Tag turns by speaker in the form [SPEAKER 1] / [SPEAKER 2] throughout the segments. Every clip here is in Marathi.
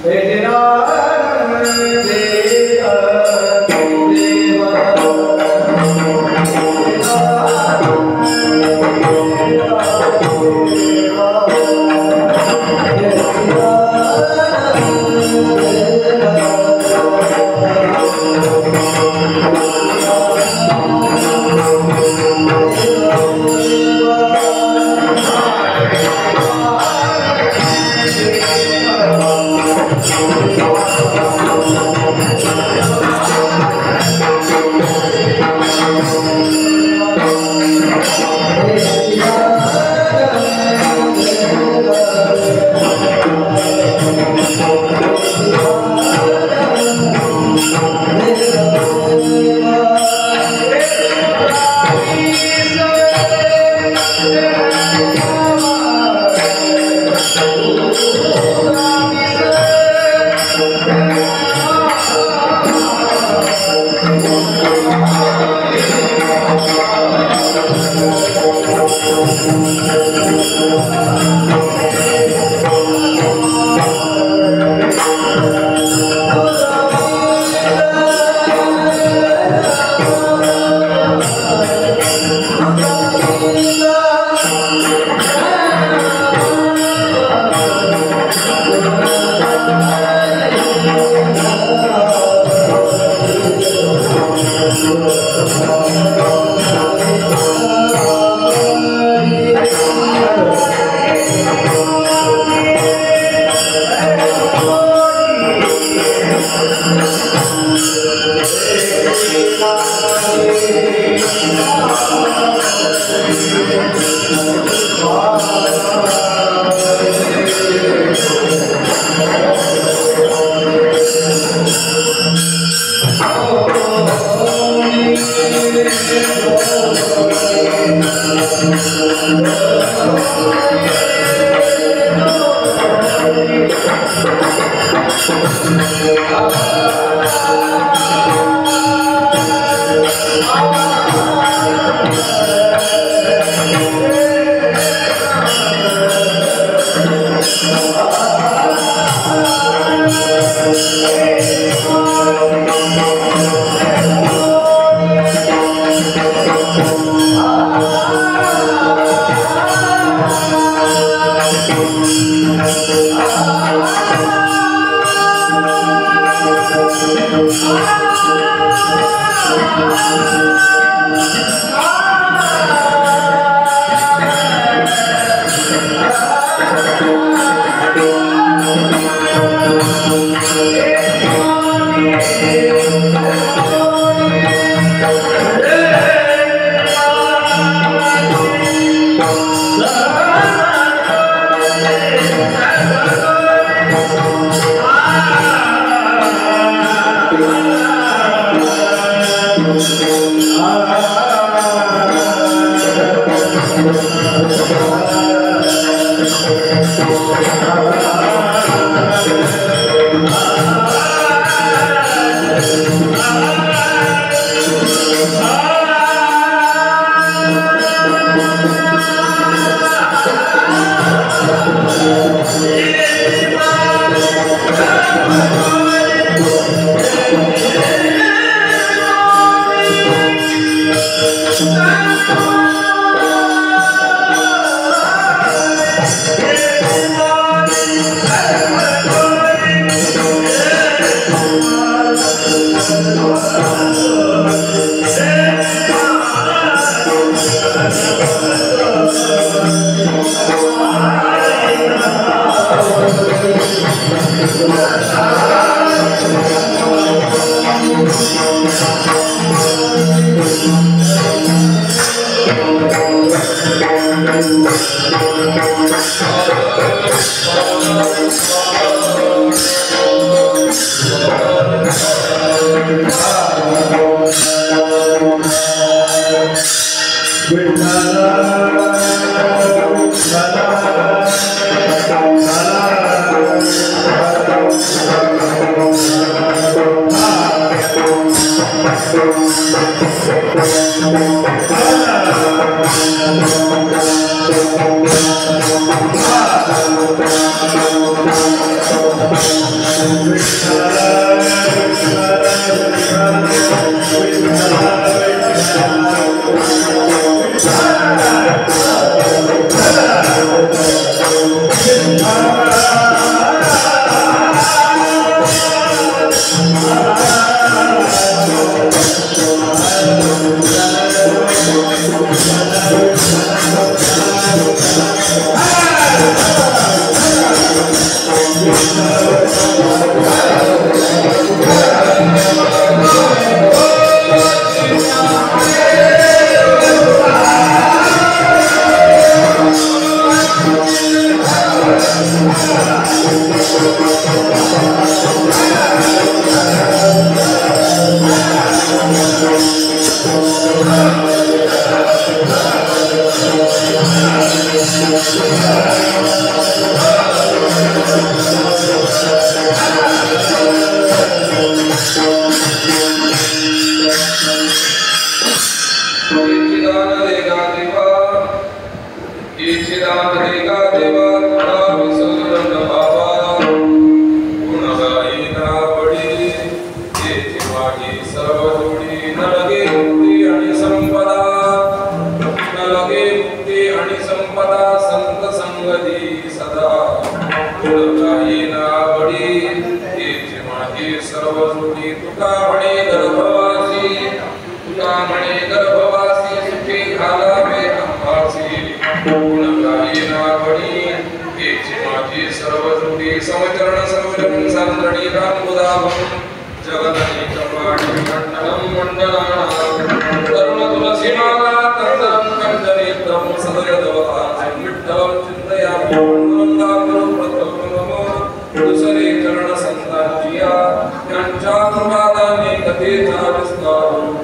[SPEAKER 1] Hey, संगती सदा गुणगायीन आवडी तेची माझी सर्व जोडी तुका म्हणे गर्भवासी सुखी घालावे अंबासी गुणगायीन आवडी तेची माझी सर्व जोडी समचरण संवरण सांद्रणी रामबुधाभम जगदनी कपाटी मंडलम मंडलानां तरुण तुलसीमाला तरुणं कंदनेत्रं सदयदवतां विठ्ठलं चिन्तयामि वृन्दावनप्रथमो दुसरे चरण संतांचिया यांच्या कृपादाने कथेचा विस्तार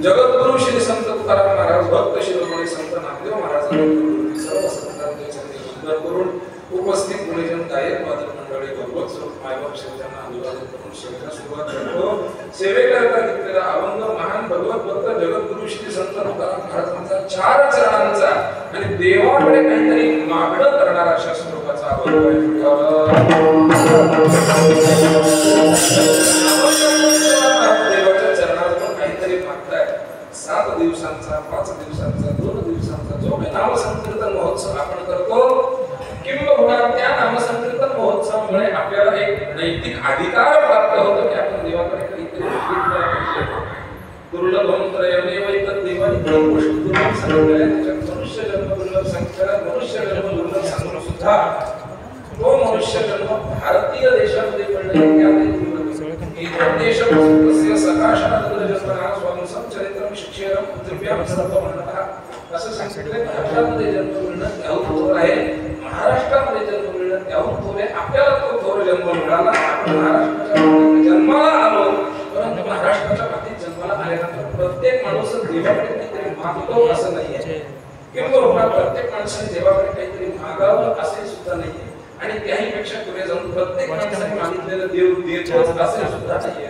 [SPEAKER 1] जगद्गुरु श्री संत तुकाराम महाराज, भक्त शिरोमणी संत नामदेव महाराजांनी सर्व संतांचे वंदन करून उपस्थित गुणीजन, गायक, वादक मंडळी, भगवत स्वरूप मायबाप शिवतांना अभिवादन करून सेवेला सुरुवात करतो. सेवेकरता घेतलेला अभंग महान भगवत भक्त जगद्गुरु श्री संत तुकाराम महाराजांचा 4 चरणांचा आणि देवाकडे काहीतरी मागणं करणारा अशा स्वरूपाचा अभंग आहे. देवाच्या चरणात काहीतरी मागताय. 7 दिवसांचा, 5 दिवसांचा, 2 दिवसांचा जो काही नामसंकीर्तन महोत्सव आपण करतो, किंबहुना त्या नामसंकीर्तन महोत्सवामुळे आपल्याला एक नैतिक अधिकार प्राप्त होतो की आपण देवाकडे काहीतरी मागितलं पाहिजे. दुर्लभम त्रयमेव एतद्देवानि त्रिपुरुषं दुर्लभ सांगितलेलं, त्याच्यात मनुष्य जन्म दुर्लभ सांगितलेला. मनुष्य जन्म दुर्लभ सांगून सुद्धा तो मनुष्य जन्म भारतीय देशामध्ये पडले. देश सकाशात स्वामी संचरित्रम शिक्षेरम द्रव्यम सर्ववर्णतः असं सांगितलं. भारतामध्ये जन्म मिळणं त्याहून थोर आहे, महाराष्ट्रामध्ये जन्म मिळणं त्याहून थोर आहे. आपल्याला तो थोर जन्म मिळाला. आपण महाराष्ट्राच्या जन्माला आलो, परंतु महाराष्ट्राच्या मातीत जन्माला आल्यानंतर प्रत्येक माणूस देवाकडे काहीतरी मागतो असं नाहीये, किंवा प्रत्येक माणसाने देवाकडे काहीतरी मागावं असे सुद्धा नाहीये. आणि त्याही पेक्षा पुढे जाऊन प्रत्येक माणसाने मागितलेलं देव देतोच असे सुद्धा नाहीये.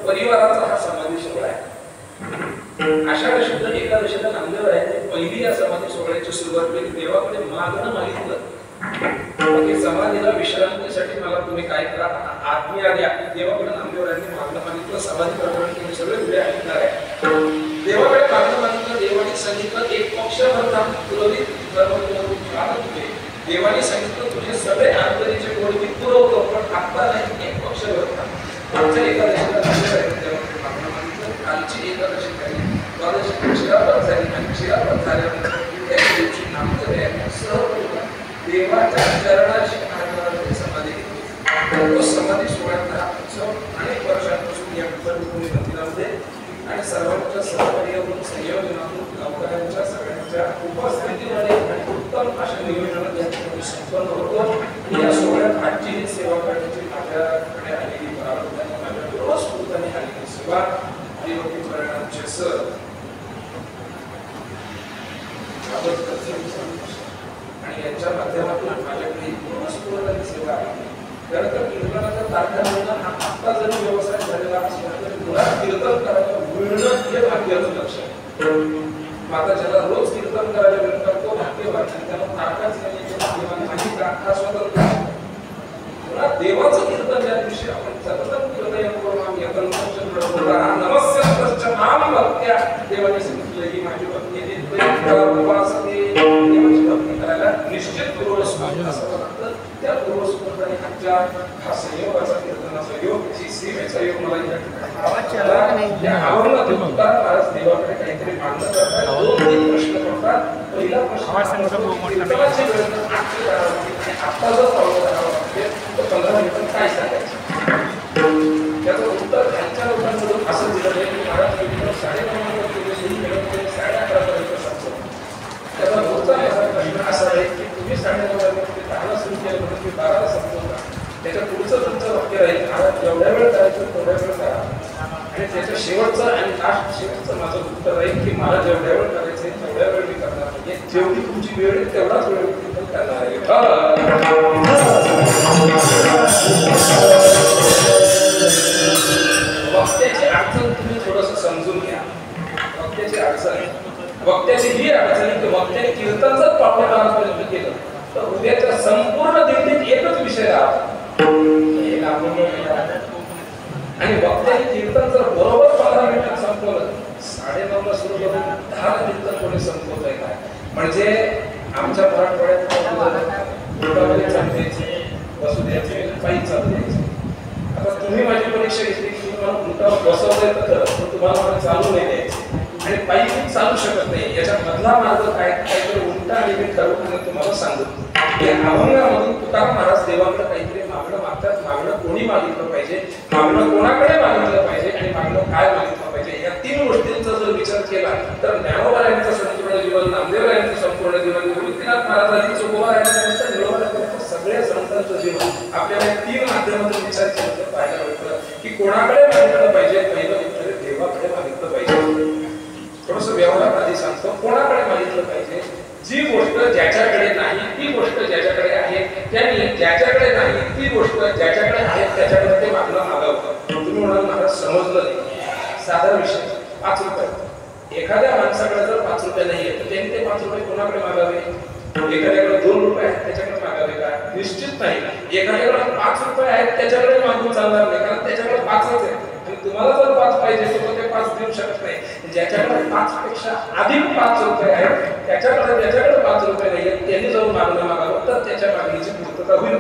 [SPEAKER 1] परिवाराचा हा समाधी सोहळा आहे. आषाढ शुद्ध एकादशीला नामदेवरायांनी पहिली या समाधी सोहळ्याची सुरुवात केली. देवाकडे मागणं मागितलं की समाधीला विश्रांतीसाठी मला तुम्ही काय करा, आज्ञा द्या. देवाकडे नामदेवरायांनी मागणं मागितलं. समाधी प्रकरण तुम्ही सगळे पुढे ऐकणार आहे. देवाकडे मागणं मागितलं. देवाने सांगितलं एक पक्षभर काम पुरवली. देवाने सांगितलं तुझे सगळे आंतरीचे गोड मी पुरवतो, पण आता नाही, एक पक्षभर काम. आमच्या एकादशीला कालची एकादशी झाली, द्वादशी शिरापत झाली आणि शिरापत झाल्यानंतर त्या दिवशी नामदेव सहपरिवार देवाच्या चरणाशी समाधी घेतली. तो समाधी सोहळ्याचा उत्सव अनेक वर्षांपासून या भूमी मंदिरामध्ये आणि सर्वांच्या सहकार्यातून, संयोजनातून, गावकऱ्यांच्या सगळ्यांच्या उपस्थितीमध्ये आणि उत्तम अशा नियोजनात या ठिकाणी संपन्न होतो. या सोहळ्यात आजची ही सेवा करण्याची माझ्याकडे आलेली प्रारंभाने माझ्या पूर्वस्फूर्ताने आलेली सेवा देवकी परिणामचे सर आणि यांच्या माध्यमातून माझ्याकडे पूर्वस्फूर्ताने सेवा आहे. खरं तर कीर्तनाच्या तारखांना आत्ता जरी व्यवसाय झालेला असला तरी मुळात कीर्तन करायला मिळणं हे भाग्याचं लक्ष आहे. आता ज्याला रोज कीर्तन करायला मिळतात तो भाग्यवान, त्याला तारखाच नाही, माझी तारखा स्वतंत्र. देवाचं कीर्तन ज्या दिवशी आपण सतत कीर्तन करून आम्ही नमस्कार नाम भक्त्या देवाने सांगितलं की माझी भक्ती देवाची भक्ती करायला निश्चित पूर्वस्फूर्त असं वाटतं. त्या पूर्वस्फूर्ताने आजच्या हा संयोगाचा कीर्तनाचा योग, सेवेचा योग मला या अभंगातून तुकाराम महाराज देवाकडे काहीतरी मागणं करतात. 2-3 प्रश्न पडतात. पहिला प्रश्न कीर्तनाची वेळ आता जर फॉलो करावा लागेल तर 15 मिनिटात काय सांगायचं. त्याचं उत्तर त्यांच्या लोकांकडून असं दिलं आहे की महाराज 9:30 11:30 सांगतो. त्याचा पुढचा प्रश्न असा आहे की तुम्ही 9:30 सुरू केलं म्हणून मी 12 संपवता. त्याच्या पुढचं तुमचं वाक्य राहील महाराज जेवढ्या वेळ करायचं तेवढ्या वेळ करा. आणि त्याच्या शेवटचं आणि शेवटचं माझं उत्तर राहील की मला जेवढ्या वेळ करायचं तेवढ्या वेळ मी करणार नाही. जेवढी तुमची वेळ आहे तेवढाच वेळ मी करणार आहे. वक्त्याची अडचण तुम्ही थोडंसं समजून घ्या. वक्त्याची अडचण वक्त्याची ही अडचण की वक्त्याने कीर्तन जर पाठवण्यापर्यंत केलं तर उद्याच्या संपूर्ण दिंडीत एकच विषय राहतो आणि वक्त्याने कीर्तन जर बरोबर 15 मिनिटात संपवलं, 9:30 सुरू करून 10 कीर्तन कोणी संपवतंय काय. म्हणजे आमच्या मराठवाड्यात चालू द्यायचे, बसू द्यायचे, पायी चालू द्यायचे. आता तुम्ही माझी परीक्षा घेतली की तुम्हाला उंटावर बसवलंय तर तुम्हाला मला चालू नाही द्यायचे आणि पायी चालू शकत नाही. याच्या मधला मार्ग काय, काहीतरी उठा आणि मी ठरवून तुम्हाला सांगतो. या अभंगामधून तुकाराम महाराज देवाकडे काहीतरी मागणं मागतात. मागणं कोणी मागितलं पाहिजे, मागणं कोणाकडे मागितलं पाहिजे आणि मागणं काय मागितलं पाहिजे, या तीन गोष्टींचा जर विचार केला तर ज्ञानोबा यांचं संपूर्ण जीवन, नामदेव यांचं संपूर्ण जीवन, गोविंदनाथ महाराजांनी चोखोबा यांच्यानंतर निळोबा सगळ्या संतांचं जीवन आपल्याला या तीन माध्यमातून विचार केला तर पाहायला मिळतं की कोणाकडे मागितलं पाहिजे. पहिलं उत्तर देवाकडे मागितलं पाहिजे. थोडंसं व्यवहारात आधी सांगतो, कोणाकडे मागितलं पाहिजे. जी गोष्ट ज्याच्याकडे नाही ती गोष्ट ज्याच्याकडे आहे, त्यांनी ज्याच्याकडे नाही ती गोष्ट ज्याच्याकडे आहे त्याच्याकडे ते मागणं मागावं. तुम्ही म्हणाल मला समजलं नाही. साधा विषय, 5 रुपये. एखाद्या माणसाकडे जर 5 रुपये नाहीये तर त्यांनी ते 5 रुपये कोणाकडे मागावे. एखाद्याकडे 2 रुपये आहेत त्याच्याकडे मागावे का? निश्चित नाही. एखाद्याकडे 5 रुपये आहेत त्याच्याकडे मागून चालणार नाही, कारण त्याच्याकडे 5च आहे आणि तुम्हाला जर 5 पाहिजे तर ते 5 देऊ शकत नाही. ज्याच्याकडे 5 पेक्षा अधिक 5 रुपये आहेत ज्याच्याकडे 5 रुपये नाही आहेत त्यांनी जाऊन मागणं मागावं तर त्याच्या मागणीची पूर्तता होईल.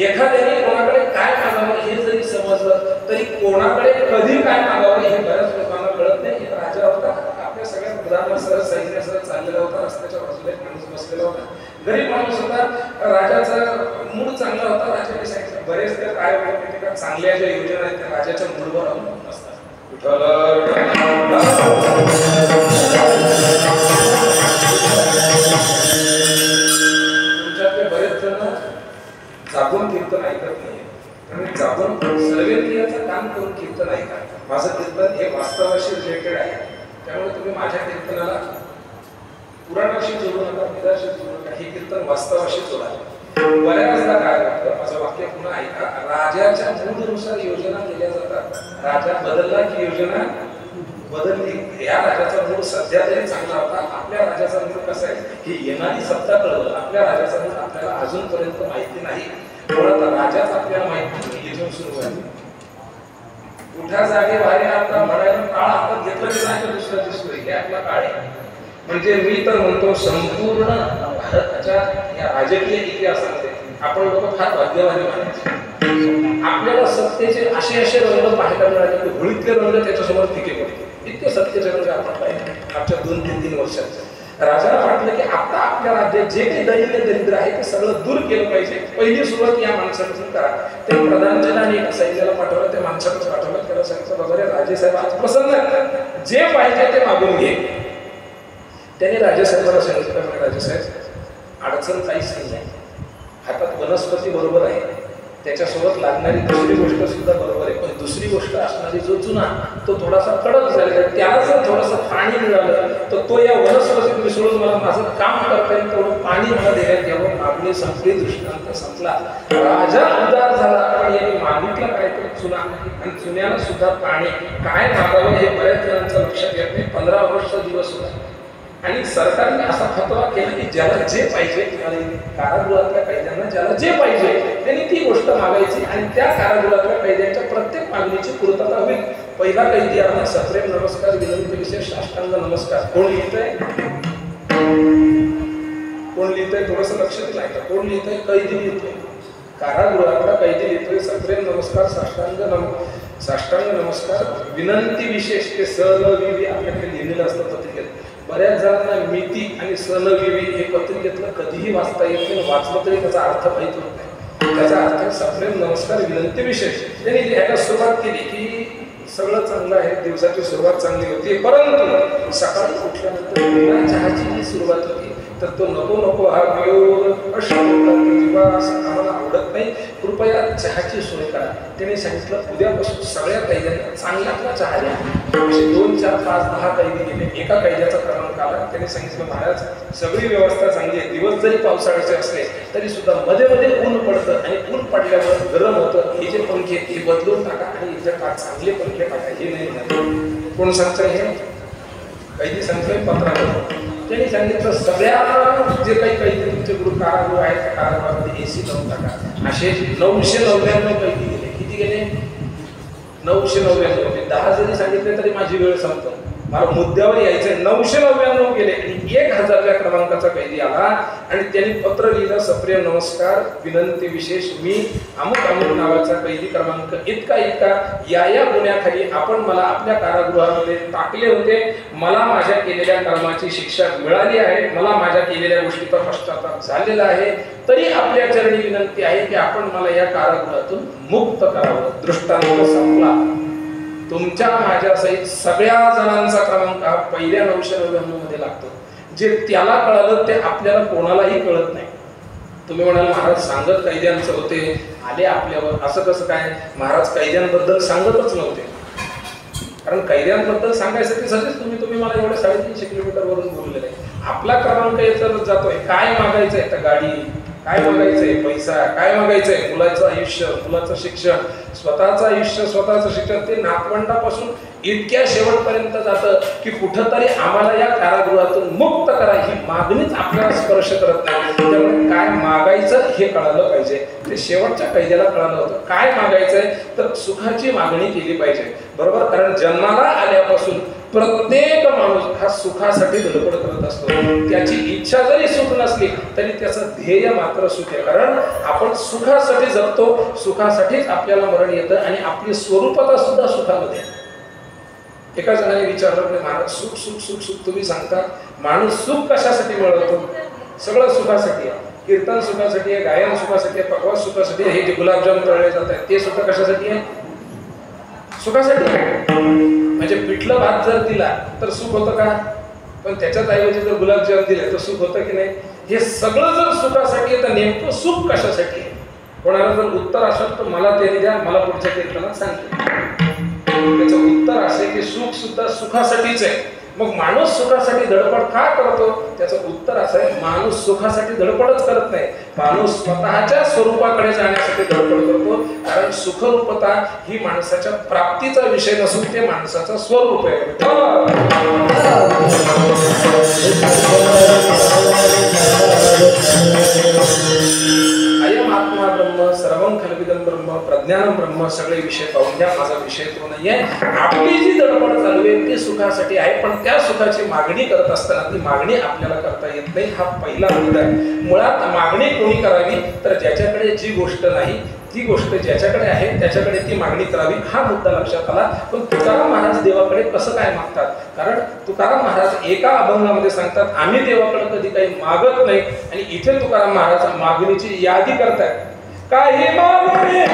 [SPEAKER 1] एखाद्याने कोणाकडे काय मागावं हे जरी समजलं तरी कोणाकडे कधी काय मागावं हे बऱ्याच लोकांना कळत नाही. एक राजा होता, आपल्या सगळ्या प्रधानासह सैन्यासह चाललेला होता. रस्त्याच्या बाजूला एक माणूस बसलेला होता, गरीब माणूस होता. राजाचा मूड चांगला होता. राजाने सांगितलं बरेच त्या काय का चांगल्या ज्या योजना आहेत त्या राजाच्या मूडवर अवलंबून असतात. तुमच्यातले बरेच जण जागून कीर्तन ऐकत नाही आणि जागून सर्वेंद्रियाचं काम करून कीर्तन ऐका. माझं कीर्तन हे वास्तवाशी रिलेटेड आहे, त्यामुळे तुम्ही माझ्या कीर्तनाला पुराणाशी जोडू नका, वेदाशी जोडू नका. हे कीर्तन वास्तवाशी जोडा. बऱ्याचदा काय होतं, माझं वाक्य पुन्हा ऐका. राजाच्या मूडनुसार योजना केल्या जातात. राजा बदलला की योजना बदलली. या राजाचा मूड सध्या तरी चांगला होता. आपल्या राजाचा मूड कसा आहे ही येणारी सत्ता कळवलं. आपल्या राजाचा मूड आपल्याला अजूनपर्यंत माहिती नाही. मुळात राजाच आपल्याला माहिती नाही. इथून सुरू आहे. उठा जागे बाहेर आता म्हणायला काळ हातात घेतलं की नाही तर दुसऱ्या दिसतोय हे आपला काळ आहे. म्हणजे मी तर म्हणतो संपूर्ण भारताच्या या राजकीय इतिहासामध्ये आपण लोक फार भाग्यवानी मानायचे. आपल्याला सत्तेचे असे रंग पाहायला मिळाले की होळीतले रंग त्याच्यासमोर फिके पडले. इतके सत्तेचे रंग आपण पाहिले मागच्या 2-3 वर्षात. राजाला वाटलं की आता आपल्या राज्यात जे काही दरिद्र आहे ते सगळं दूर केलं पाहिजे. पहिली सुरुवात या माणसापासून करा. ते प्रधानजीला आणि सैन्याला पाठवलं, त्या माणसाकडे पाठवलं. त्याला सांगितलं बाबा राजेसाहेब आज प्रसन्न, जे पाहिजे ते मागून घे. त्याने राजेसाहेबाला सांगितलं राजेसाहेब अडचण काहीच नाही आहे. हातात वनस्पती बरोबर आहे, त्याच्यासोबत लागणारी दुसरी गोष्ट सुद्धा बरोबर आहे. पण दुसरी गोष्ट असणारी जो चुना तो थोडासा कडक झालेला आहे. त्याला जर थोडंसं पाणी मिळालं तर तो या वनस्पतीत मिसळून मला माझं काम करता येईल. तेवढं पाणी मला देण्यात यावं. मागणी संपली, दृष्टांत संपला. राजा उदार झाला आणि यांनी मागितलं काहीतरी चुना आणि चुन्याला सुद्धा पाणी. काय मागावं हे बऱ्याच जणांचं लक्षात येत नाही. 15 वर्ष दिवस होता आणि सरकारने असा फतवा केला की ज्याला जे पाहिजे, कारागृहातल्या कैद्यांना ज्याला जे पाहिजे त्यांनी ती गोष्ट मागायची आणि त्या कारागृहातल्या कैद्यांच्या प्रत्येक मागणीची पूर्तता होईल. पहिला कैदी आपण सप्रेम नमस्कार, विनंती विशेष साष्टांग नमस्कार. कोण लिहितंय? कोण लिहितंय? थोडंसं लक्ष दिलं आहे का? कोण लिहितंय? कैदी लिहितोय. कारागृहातला कैदी लिहितोय सप्रेम नमस्कार, साष्टांग नमस्कार, विनंती विशेष. ते सहलविवी आपल्याकडे लिहिलेलं असतं पत्रिकेत. बऱ्याच जणांना मिती आणि सहलविवी हे पत्रिकेतलं कधीही वाचता येत नाही. वाचलं तरी त्याचा अर्थ माहित होत नाही. त्याचा अर्थ सप्रेम नमस्कार, विनंती विशेष. त्यांनी लिहायला सुरुवात केली की सगळं चांगलं आहे, दिवसाची सुरुवात चांगली होती. परंतु सकाळी उठल्यानंतर बिना चहाची जी सुरुवात होती तर तो नको हा वियोग आम्हाला आवडत नाही, कृपया चहाची सोय करा. त्याने सांगितलं उद्यापासून सगळ्या कैद्यांना चांगल्यातला चहा द्या. 2, 4, 5, 10 कैदी गेले. एका कैद्याचा क्रमांक आला. त्याने सांगितलं महाराज सगळी व्यवस्था चांगली आहे. दिवस जरी पावसाळ्याचे असले तरी सुद्धा मध्ये ऊन पडतं आणि ऊन पडल्यामुळे गरम होतं. हे जे पंखे हे बदलून टाका आणि इथे चांगले पंखे टाका. हे नाही कोण सांगतं? हे कैदी सांगतोय पत्रावर. त्यांनी सांगितलं सगळ्या जे काही कैदी तुमचे गृह कारागृह आहेत त्या कारागृहामध्ये AC लावून टाका. असे 999 कैदी गेले. किती गेले? 999. 10 जरी सांगितले तरी माझी वेळ संपतो. मला मुद्द्यावर यायचंय. 999 गेले आणि 1000व्या क्रमांकाचा कैदी आला आणि त्यांनी पत्र लिहिलं, सप्रिय नमस्कार, विनंती विशेष, मी अमुक अमुक नावाचा कैदी क्रमांक इतका इतका या गुन्ह्याखाली आपण मला आपल्या कारागृहामध्ये टाकले होते. मला माझ्या केलेल्या कर्माची शिक्षा मिळाली आहे, मला माझ्या केलेल्या गोष्टीचा पश्चाताप झालेला आहे, तरी आपल्या चरणी विनंती आहे की आपण मला या कारागृहातून मुक्त करावं. दृष्टांत संपला. तुमच्या माझ्या सहित सगळ्या जणांचा क्रमांक हा पहिल्या 999 मध्ये लागतो. जे त्याला कळलं ते आपल्याला कोणालाही कळत नाही. तुम्ही म्हणाल महाराज सांगत कैद्यांचं होते, आले आपल्यावर, असं कसं काय? महाराज कैद्यांबद्दल सांगतच नव्हते. कारण कैद्यांबद्दल सांगायसाठी सगळेच तुम्ही मला एवढ्या 350 किलोमीटर वरून बोललेले आहे. आपला क्रमांक येतच जातोय. काय मागायचंय? तर गाडी, काय मागायचंय? पैसा, काय मागायचंय? मुलाचं आयुष्य, मुलाचं शिक्षण, स्वतःचं आयुष्य, स्वतःचं शिक्षण. ते नातवंडापासून इतक्या शेवटपर्यंत जातं की कुठंतरी आम्हाला या कारागृहातून मुक्त करा, ही मागणीच आपल्याला स्पर्श करत नाही. त्यामुळे काय मागायचं हे कळालं पाहिजे. ते शेवटच्या कैद्याला कळालं होतं. काय मागायचंय? तर सुखाची मागणी केली पाहिजे, बरोबर? कारण जन्माला आल्यापासून प्रत्येक माणूस हा सुखासाठी धडपड करत असतो. त्याची इच्छा जरी सुख नसली तरी त्याचं ध्येय मात्र सुख आहे. कारण आपण सुखासाठी जगतो, सुखासाठीच आपल्याला मरण येतं आणि आपली स्वरूपता सुद्धा सुखामध्ये. एका जणाने विचारलं की महाराज सुख सुख सुख सुख तुम्ही सांगता, माणूस सुख कशासाठी मिळवतो? सगळं सुखासाठी आहे. कीर्तन सुखासाठी आहे, गायन सुखासाठी आहे, पकवास सुखासाठी आहे, हे जे गुलाबजाम तळले जात आहेत ते सुद्धा कशासाठी आहे? सुखासाठी आहे. म्हणजे पिठलं भात जर दिला तर सुख होतं का? पण त्याच्याच ऐवजी जर गुलाबजाम दिले तर सुख होतं की नाही? हे सगळं जर सुखासाठी आहे तर नेमकं सुख कशासाठी आहे? कोणाला जर उत्तर असेल तर मला ते द्या, मला पुढच्या कीर्तनात सांगते. त्याचं उत्तर असे की सुख सुद्धा सुखासाठीच आहे. मग माणूस सुखासाठी धडपड का करतो? त्याचं उत्तर असं आहे, माणूस सुखासाठी धडपडच करत नाही, माणूस स्वतःच्या स्वरूपाकडे जाण्यासाठी धडपड करतो. कारण सुखरूपता ही माणसाच्या प्राप्तीचा विषय नसून ते माणसाचं स्वरूप आहे. अयम आत्मा ब्रह्म सर्वं खल्विदं ब्रह्म प्रज्ञानं ब्रह्म. सगळे विषय पाहून घ्या, माझा विषय तो नाहीये. आपली जी धडपड चालू आहे ती सुखासाठी आहे, पण त्या सुखाची मागणी करत असताना ती मागणी आपल्याला करता येत नाही. हा पहिला मुद्दा आहे. मुळात मागणी कोणी करावी? तर ज्याच्याकडे जी गोष्ट नाही ती गोष्ट ज्याच्याकडे आहे त्याच्याकडे ती मागणी करावी, हा मुद्दा लक्षात आला. पण तुकाराम महाराज देवाकडे कसं काय मागतात? कारण तुकाराम महाराज एका अभंगामध्ये सांगतात, आम्ही देवाकडे कधी काही मागत नाही. आणि इथे तुकाराम महाराज मागणीची यादी करतात. काही मागणे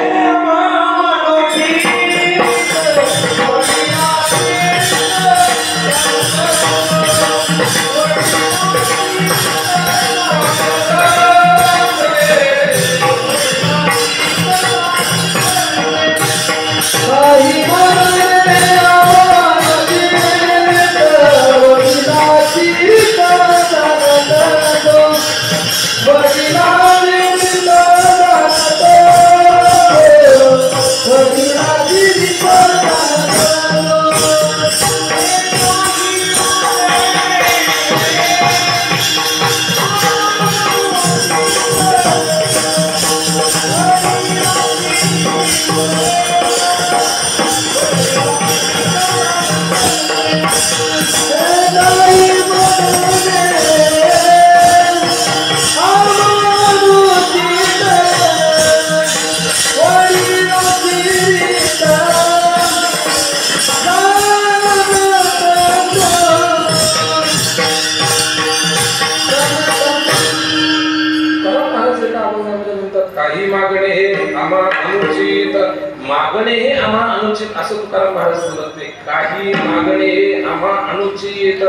[SPEAKER 1] मागणे हे आम्हा अनुचित असं तुकाराम महाराज बोलत नाही. काही मागणे हे आम्हा अनुचित.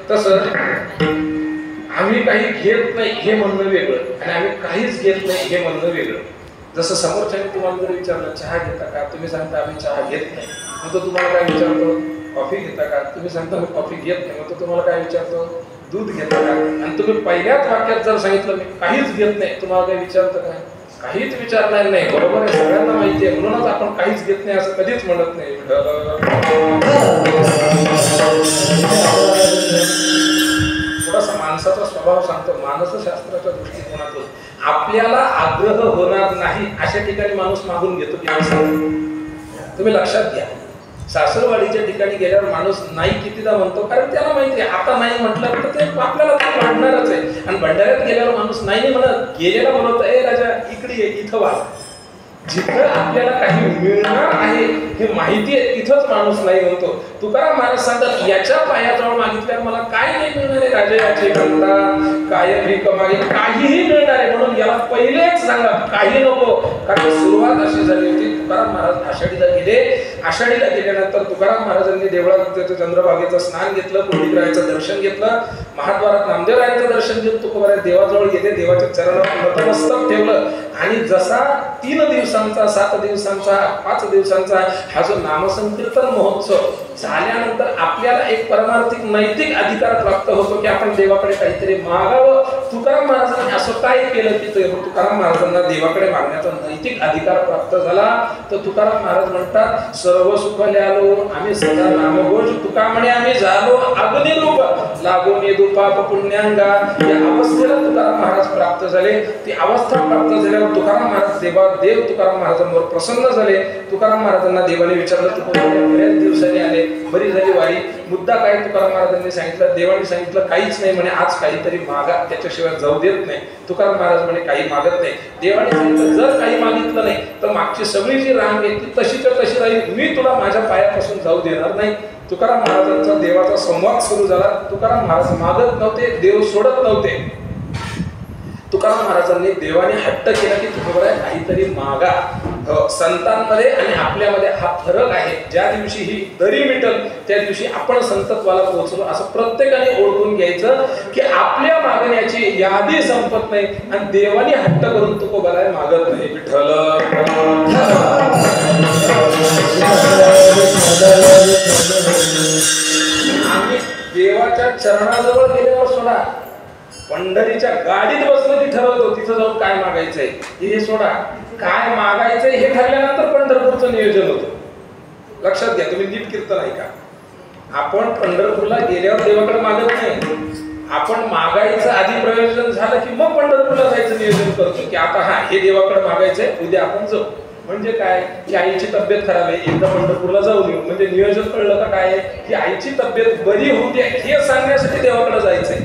[SPEAKER 1] तसं आम्ही काही घेत नाही हे म्हणणं वेगळं आणि आम्ही काहीच घेत नाही हे म्हणणं वेगळं. जसं समोरच्याने तुम्हाला जर विचारलं चहा घेता का, तुम्ही सांगता आम्ही चहा घेत नाही. मग तो तुम्हाला काय विचारतो? कॉफी घेता का? तुम्ही सांगता मी कॉफी घेत नाही. मग तो तुम्हाला काय विचारतो? दूध घेता का? आणि तुम्ही पहिल्याच वाक्यात जर सांगितलं मी काहीच घेत नाही, तुम्हाला काय विचारतं काय? काहीच विचारणार नाही. बरोबर आहे, सगळ्यांना माहिती आहे. म्हणूनच आपण काहीच घेत नाही असं कधीच म्हणत नाही. थोडासा माणसाचा स्वभाव सांगतो. मानसशास्त्राच्या दृष्टिकोनातून आपल्याला आग्रह होणार नाही अशा ठिकाणी माणूस मागून घेतो की तुम्ही लक्षात घ्या. सासरवाडीच्या ठिकाणी गेल्यावर माणूस नाही कितीदा म्हणतो, कारण त्याला माहिती आहे आता नाही म्हटलं तर ते आपल्याला वाढणारच आहे. आणि भंडाऱ्यात गेल्यावर माणूस नाही म्हणत, गेलेला म्हणत ए राजा इकडे ये, इथं वाढ. जिथं आपल्याला काही मिळणार आहे हे माहिती आहे तिथंच माणूस नाही म्हणतो. तुकाराम महाराज सांगतात याच्या पायाजवळ मागितल्यावर मला काय नाही मिळणार आहे राजा, याचे म्हणता काय भीक मागेल, काहीही मिळणार आहे. म्हणून याला पहिलेच सांगा काही नको, कारण सुरुवात अशी झाली होती. तुकाराम महाराज आषाढीला गेले. आषाढीला गेल्यानंतर तुकाराम महाराजांनी देवळात चंद्रभागेचं स्नान घेतलं, कुंडीकरायाचं दर्शन घेतलं, महाद्वारात नामदेवरायांचं दर्शन घेऊन तुकोबाराय देवाजवळ गेले, देवाच्या चरणावर नतमस्तक ठेवलं. आणि जसा 3 दिवसांचा 7 दिवसांचा 5 दिवसांचा हा जो नामसंकीर्तन महोत्सव झाल्यानंतर आपल्याला एक परमार्थिक नैतिक अधिकार प्राप्त होतो की आपण देवाकडे काहीतरी मागावं. तुकाराम महाराजांनी असं काय केलं की तुकाराम महाराजांना देवाकडे मागण्याचा नैतिक अधिकार प्राप्त झाला. तर तुकाराम महाराज म्हणतात सर्व सुख ल्यालो आम्ही सदा नामघोष, तुका म्हणे आम्ही झालो अग्निरूप लागून येदू पाप पुण्यांगा. या अवस्थेला तुकाराम महाराज प्राप्त झाले. ती अवस्था प्राप्त झाल्यावर तुकाराम महाराज देव तुकाराम महाराजांवर प्रसन्न झाले. तुकाराम महाराजांना देवाने विचारलं तू बऱ्याच दिवसांनी आले, बरी झाली वारी, मुद्दा काय? तुकाराम महाराजांनी सांगितलं, देवाने सांगितलं काहीच नाही म्हणे, आज काहीतरी मागा, त्याच्याशिवाय जाऊ देत नाही. तुकाराम महाराज म्हणे काही मागत नाही. देवाने सांगितलं जर काही मागितलं नाही तर मागची सगळी जी रांग आहे ती तशीच्या तशी राहील, मी तुला माझ्या पायापासून जाऊ देणार नाही. तुकाराम महाराजांचा देवाचा संवाद सुरू झाला. तुकाराम महाराज मागत नव्हते, देव सोडत नव्हते. तुकाराम महाराजांनी देवाने हट्ट केला की तुकोबाराय काहीतरी मागा. संतांमध्ये आणि आपल्यामध्ये हा फरक आहे. ज्या दिवशी ही दरी मिटल त्या दिवशी आपण संतत्वाला पोहोचलो असं प्रत्येकाने ओळखून घ्यायचं की आपल्या मागण्याची यादी संपत नाही आणि देवाने हट्ट करून तुकोबाराय मागत नाही. विठ्ठल आम्ही देवाच्या चरणाजवळ गेल्यावर सोडा, पंढरीच्या गाडीत बसलं की ठरवतो तिथं जाऊन काय मागायचंय हे सोडा, काय मागायचंय हे ठरल्यानंतर पंढरपूरचं नियोजन होतं. लक्षात घ्या, तुम्ही नीट कीर्तन ऐका. आपण पंढरपूरला गेल्यावर देवाकडे मागत नाही, आपण मागायचं आधी प्रयोजन झालं की मग पंढरपूरला जायचं नियोजन करतो की आता हा हे देवाकडे मागायचंय, उद्या आपण जाऊ. म्हणजे काय की आईची तब्येत खराब आहे, एकदा पंढरपूरला जाऊन येऊ. म्हणजे नियोजन कळलं का काय की आईची तब्येत बरी होऊ दे हे सांगण्यासाठी देवाकडे जायचंय.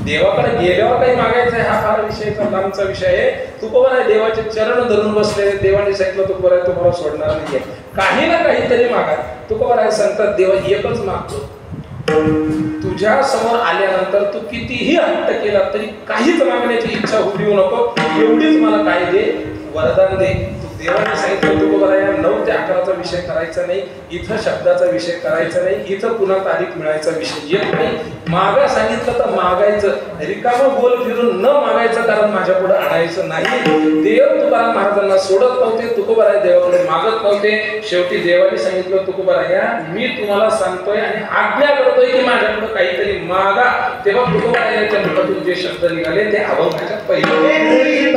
[SPEAKER 1] देवाकडे गेल्यावर काही मागायचंय हा फार विषयाचा लांबचा विषय आहे. तुकोबाराय देवाचे चरण धरून बसले. देवाने सांगितलं तुकोबाराय तुम्हाला सोडणार नाहीये, काही ना काहीतरी मागा. तुकोबाराय सांगतात देवा एकच मागतो, तुझ्या समोर आल्यानंतर तू कितीही हट्ट केला तरी काहीच मागण्याची इच्छा होऊ देऊ नको, एवढीच मला काय दे, वरदान दे. देवाने सांगितलं तुकोबाराय 9 ते 11चा विषय करायचा नाही, इथं शब्दाचा विषय करायचा नाही, इथं पुन्हा तारीख मिळायचा विषय येत नाही. मागा सांगितलं तर मागायचं, रिकामं बोल फिरून न मागायचं, कारण माझ्या पुढे आणायचं नाही. देव तुकाराम महाराजांना सोडत नव्हते, तुकोबाराय देवाकडे मागत नव्हते. शेवटी देवाने सांगितलं तुकोबाराय मी तुम्हाला सांगतोय आणि आज्ञा करतोय की माझ्याकडे काहीतरी मागा. तेव्हा तुकोबारायांच्या मुखातून जे शब्द निघाले ते अभंगाच्या पहिले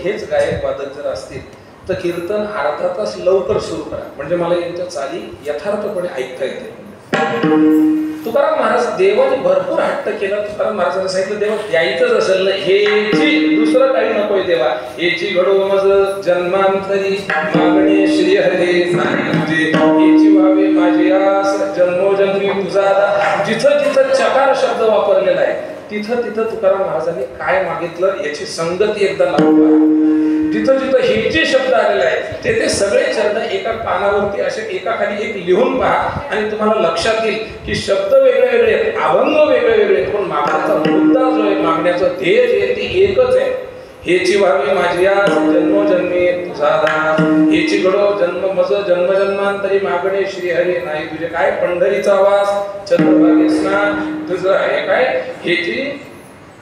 [SPEAKER 1] हेच गायक वादक जर असतील तर कीर्तन अर्धा तास लवकर सुरू करा, म्हणजे मला यांच्या चाली यथार्थपणे ऐकता येते. तुकाराम महाराज देवाने भरपूर हट्ट केला. तुकाराम महाराजांनी सांगितलं देवा द्यायचंच असेल ना हेची, दुसरं काही नकोय देवा, हेची घडो मज जन्मांतरी मागणे श्री हरे म्हणजे हेची व्हावे माझी आस जन्मोजन्मी तुझा. जिथं जिथं चकार शब्द वापरलेला आहे तिथं तिथं तुकाराम महाराजांनी काय मागितलं याची संगती एकदा लावून. जिथं जिथं हे जे शब्द आलेले आहेत ते सगळे शब्द एका पानावरती असे एकाखाली एक लिहून पहा आणि तुम्हाला लक्षात येईल की शब्द वेगळे वेगळे आहेत, अभंग वेगळे वेगळे आहेत, पण मागण्याचा मुद्दा जो आहे, मागण्याचं ध्येय जे आहे ते एकच आहे. हेची व्हावी माझी आस जन्मोजन्मी तुझा दास, हेची घडो जन्म मज जन्मजन्मांतरी मागणे श्री हरी नाही तुझे काय पंढरीचा वास चंद्रभागे स्नान तुझं आहे काय. हेची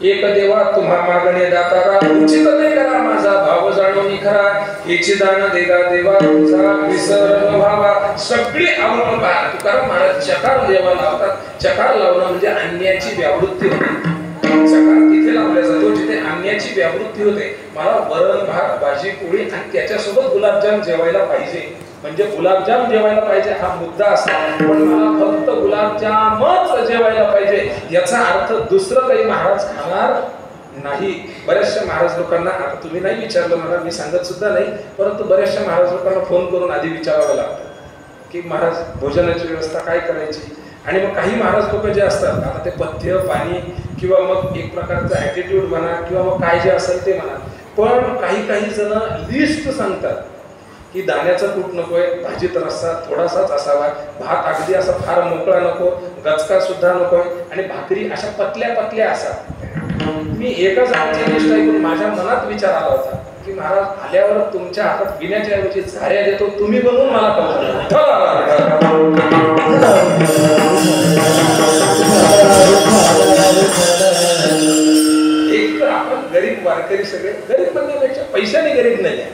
[SPEAKER 1] एक देवा तुम्हा मागणे दातारा उचित दे करा माझा भाव जाणून खरा. हेची दान देगा देवा तुझा विसर न व्हावा. सगळी आवडून पहा. तुकाराम महाराज चकार देवा लावतात. चकार लावणं म्हणजे अन्याची व्यावृत्ती होते. चकार तिथे लावला जातो जिथे अन्याची व्यावृत्ती होते. मला वरण भात भाजी पोळी आणि त्याच्यासोबत गुलाबजाम जेवायला पाहिजे, म्हणजे गुलाबजाम जेवायला पाहिजे हा मुद्दा असतो, पण मला फक्त गुलाबजामच जेवायला पाहिजे याचा अर्थ दुसरं काही महाराज खाणार नाही. बऱ्याचशा महाराज लोकांना, आता तुम्ही नाही विचारलं मला, मी सांगत सुद्धा नाही, परंतु बऱ्याचशा महाराज लोकांना फोन करून आधी विचारावं लागतं की महाराज भोजनाची व्यवस्था काय करायची. आणि मग काही महाराज लोक जे असतात, आता ते पथ्य पाणी किंवा मग एक प्रकारचा ॲटिट्यूड म्हणा किंवा मग काय जे असेल ते म्हणा, पण काही जण लिस्ट सांगतात की दाण्याचं कूट नकोय, भाजीत रस्सा थोडासाच असावा, भात अगदी असा फार मोकळा नको, गचका सुद्धा नकोय आणि भाकरी अशा पतल्या पतल्या असा. मी एकाच आमची लिस्ट ऐकून माझ्या मनात विचार आला होता की महाराज आल्यावर तुमच्या हातात पिण्याच्या ऐवजी झाऱ्या देतो, तुम्ही बनवून मला एक तर आपण गरीब वारकरी सगळे, गरीब म्हणण्यापेक्षा पैशाने गरीब नाही आहे.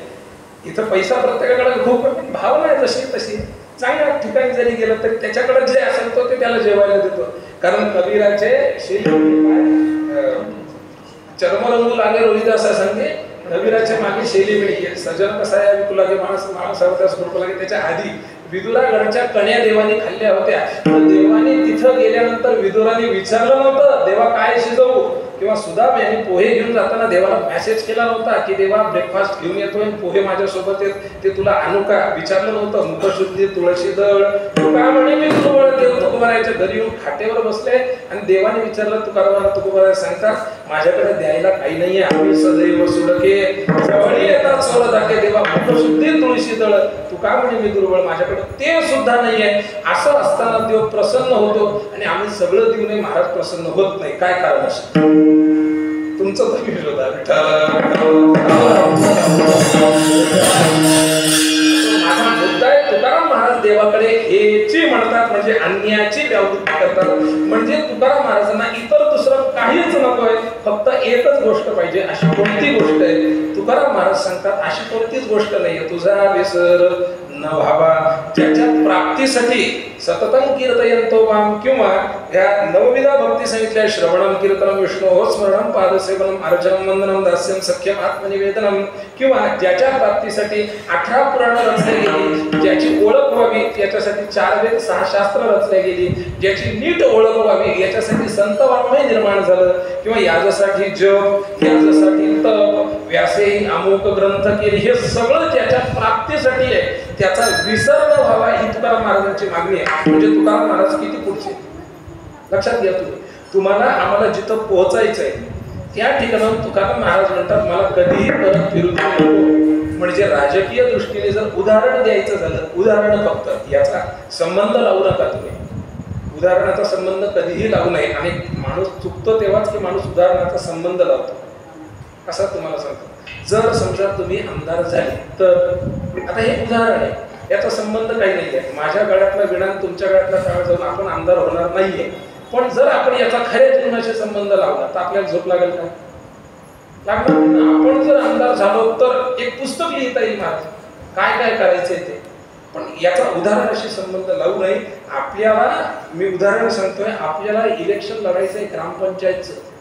[SPEAKER 1] इथं पैसा प्रत्येकाकडे खूप, पण भावना जशी तशी चांगल्या ठिकाणी जरी गेलं तरी त्याच्याकडे जे असेल तो ते त्याला जेवायला देतो. कारण कबीराचे चर्मरंगू लागे रोहिदासा सांगे कबीराच्या मागे शैली मिळते. सजन कसा आहे तुला गे माणसावरत्यास कृपा लागे. त्याच्या आधी विदुरागडच्या कण्या देवानी खाल्ल्या होत्या, तर देवानी तिथं गेल्यानंतर विदुराने विचारलं नव्हतं देवा काय शिजवू, किंवा सुदाम यांनी पोहे घेऊन जाताना देवाला मेसेज केला नव्हता की देवा ब्रेकफास्ट घेऊन येतोय, पोहे माझ्यासोबत आहेत, ते तुला आणू का, विचारलं नव्हतं. मुखशुद्धी तुळशी दळ तुका म्हणे मी तुळवळ देव तुकोबाराच्या घरी येऊन खाटेवर बसले आणि देवाने विचारलं तुकारामाला. तुकोबारा सांगतात माझ्याकडे द्यायला काही नाहीये, आम्ही सदैव सुडके जवळी येतात सोड दाखे देवा मुखशुद्धी तुळशी दळ तुका म्हणे मी दुर्बळ, माझ्याकडे ते सुद्धा नाहीये. असं असताना देव प्रसन्न होतो आणि आम्ही सगळं देऊनही महाराज प्रसन्न होत नाही. काय कारण असतं तुमचं तुम्ही शोधा. माझा मुद्दा आहे तुकाराम महाराज देवाकडे हेची म्हणतात म्हणजे अन्याची व्यावृत्ती करतात. म्हणजे तुकाराम महाराजांना इतर दुसरं काहीच नकोय, फक्त एकच गोष्ट पाहिजे. अशी कोणती गोष्ट आहे तुकाराम महाराज सांगतात अशी कोणतीच गोष्ट नाहीये तुझा विसर न व्हावा, ज्याच्या प्राप्तीसाठी सततं कीर्तयंतो माम, किंवा या नवविधा भक्ती सांगितल्या श्रवणम कीर्तनम विष्णोः स्मरणम पादसेवनम अर्चनम वंदनम दास्यम सख्यम आत्मनिवेदनम, किंवा ज्याच्या प्राप्तीसाठी 18 पुराण रचले गेली, ज्याची ओळख व्हावी याच्यासाठी 4 वेद 6 शास्त्र रचले गेली, ज्याची नीट ओळख व्हावी याच्यासाठी संत वाङ्मय निर्माण झालं, किंवा याच्यासाठी जप याच्यासाठी तप व्यासेही अमुक ग्रंथ केले, हे सगळं ज्याच्या प्राप्तीसाठी आहे त्याचा विसर न व्हावा ही तुकाराम महाराजांची मागणी आहे. म्हणजे तुकाराम महाराज किती पुढचे लक्षात घ्या तुम्ही. तुम्हाला आम्हाला जिथं पोहोचायचंय त्या ठिकाणाहून तुकाराम महाराज म्हणतात मला कधीही परत फिरू नको. म्हणजे राजकीय दृष्टीने जर उदाहरण द्यायचं झालं, उदाहरण फक्त याचा संबंध लावू नका तुम्ही, उदाहरणाचा संबंध कधीही लावू नये. आणि माणूस चुकतो तेव्हाच की माणूस उदाहरणाचा संबंध लावतो. असा तुम्हाला सांगतो, जर समजा तुम्ही आमदार झाले तर आता हे उदाहरण आहे, याचा संबंध काही नाही आहे. माझ्या गळ्यातला विणा तुमच्या गळ्यातला काळ जाऊन आपण आमदार होणार नाहीये, पण जर आपण याचा खऱ्या जीवनाशी संबंध लावला तर आपल्याला झोप लागेल का? लागणार. आपण जर आमदार झालो तर एक पुस्तक लिहिता येईल महाराज काय काय करायचंय ते, पण याचा उदाहरणाशी संबंध लावू नये. आपल्याला मी उदाहरण सांगतोय, आपल्याला इलेक्शन लढायचंय ग्रामपंचायतचं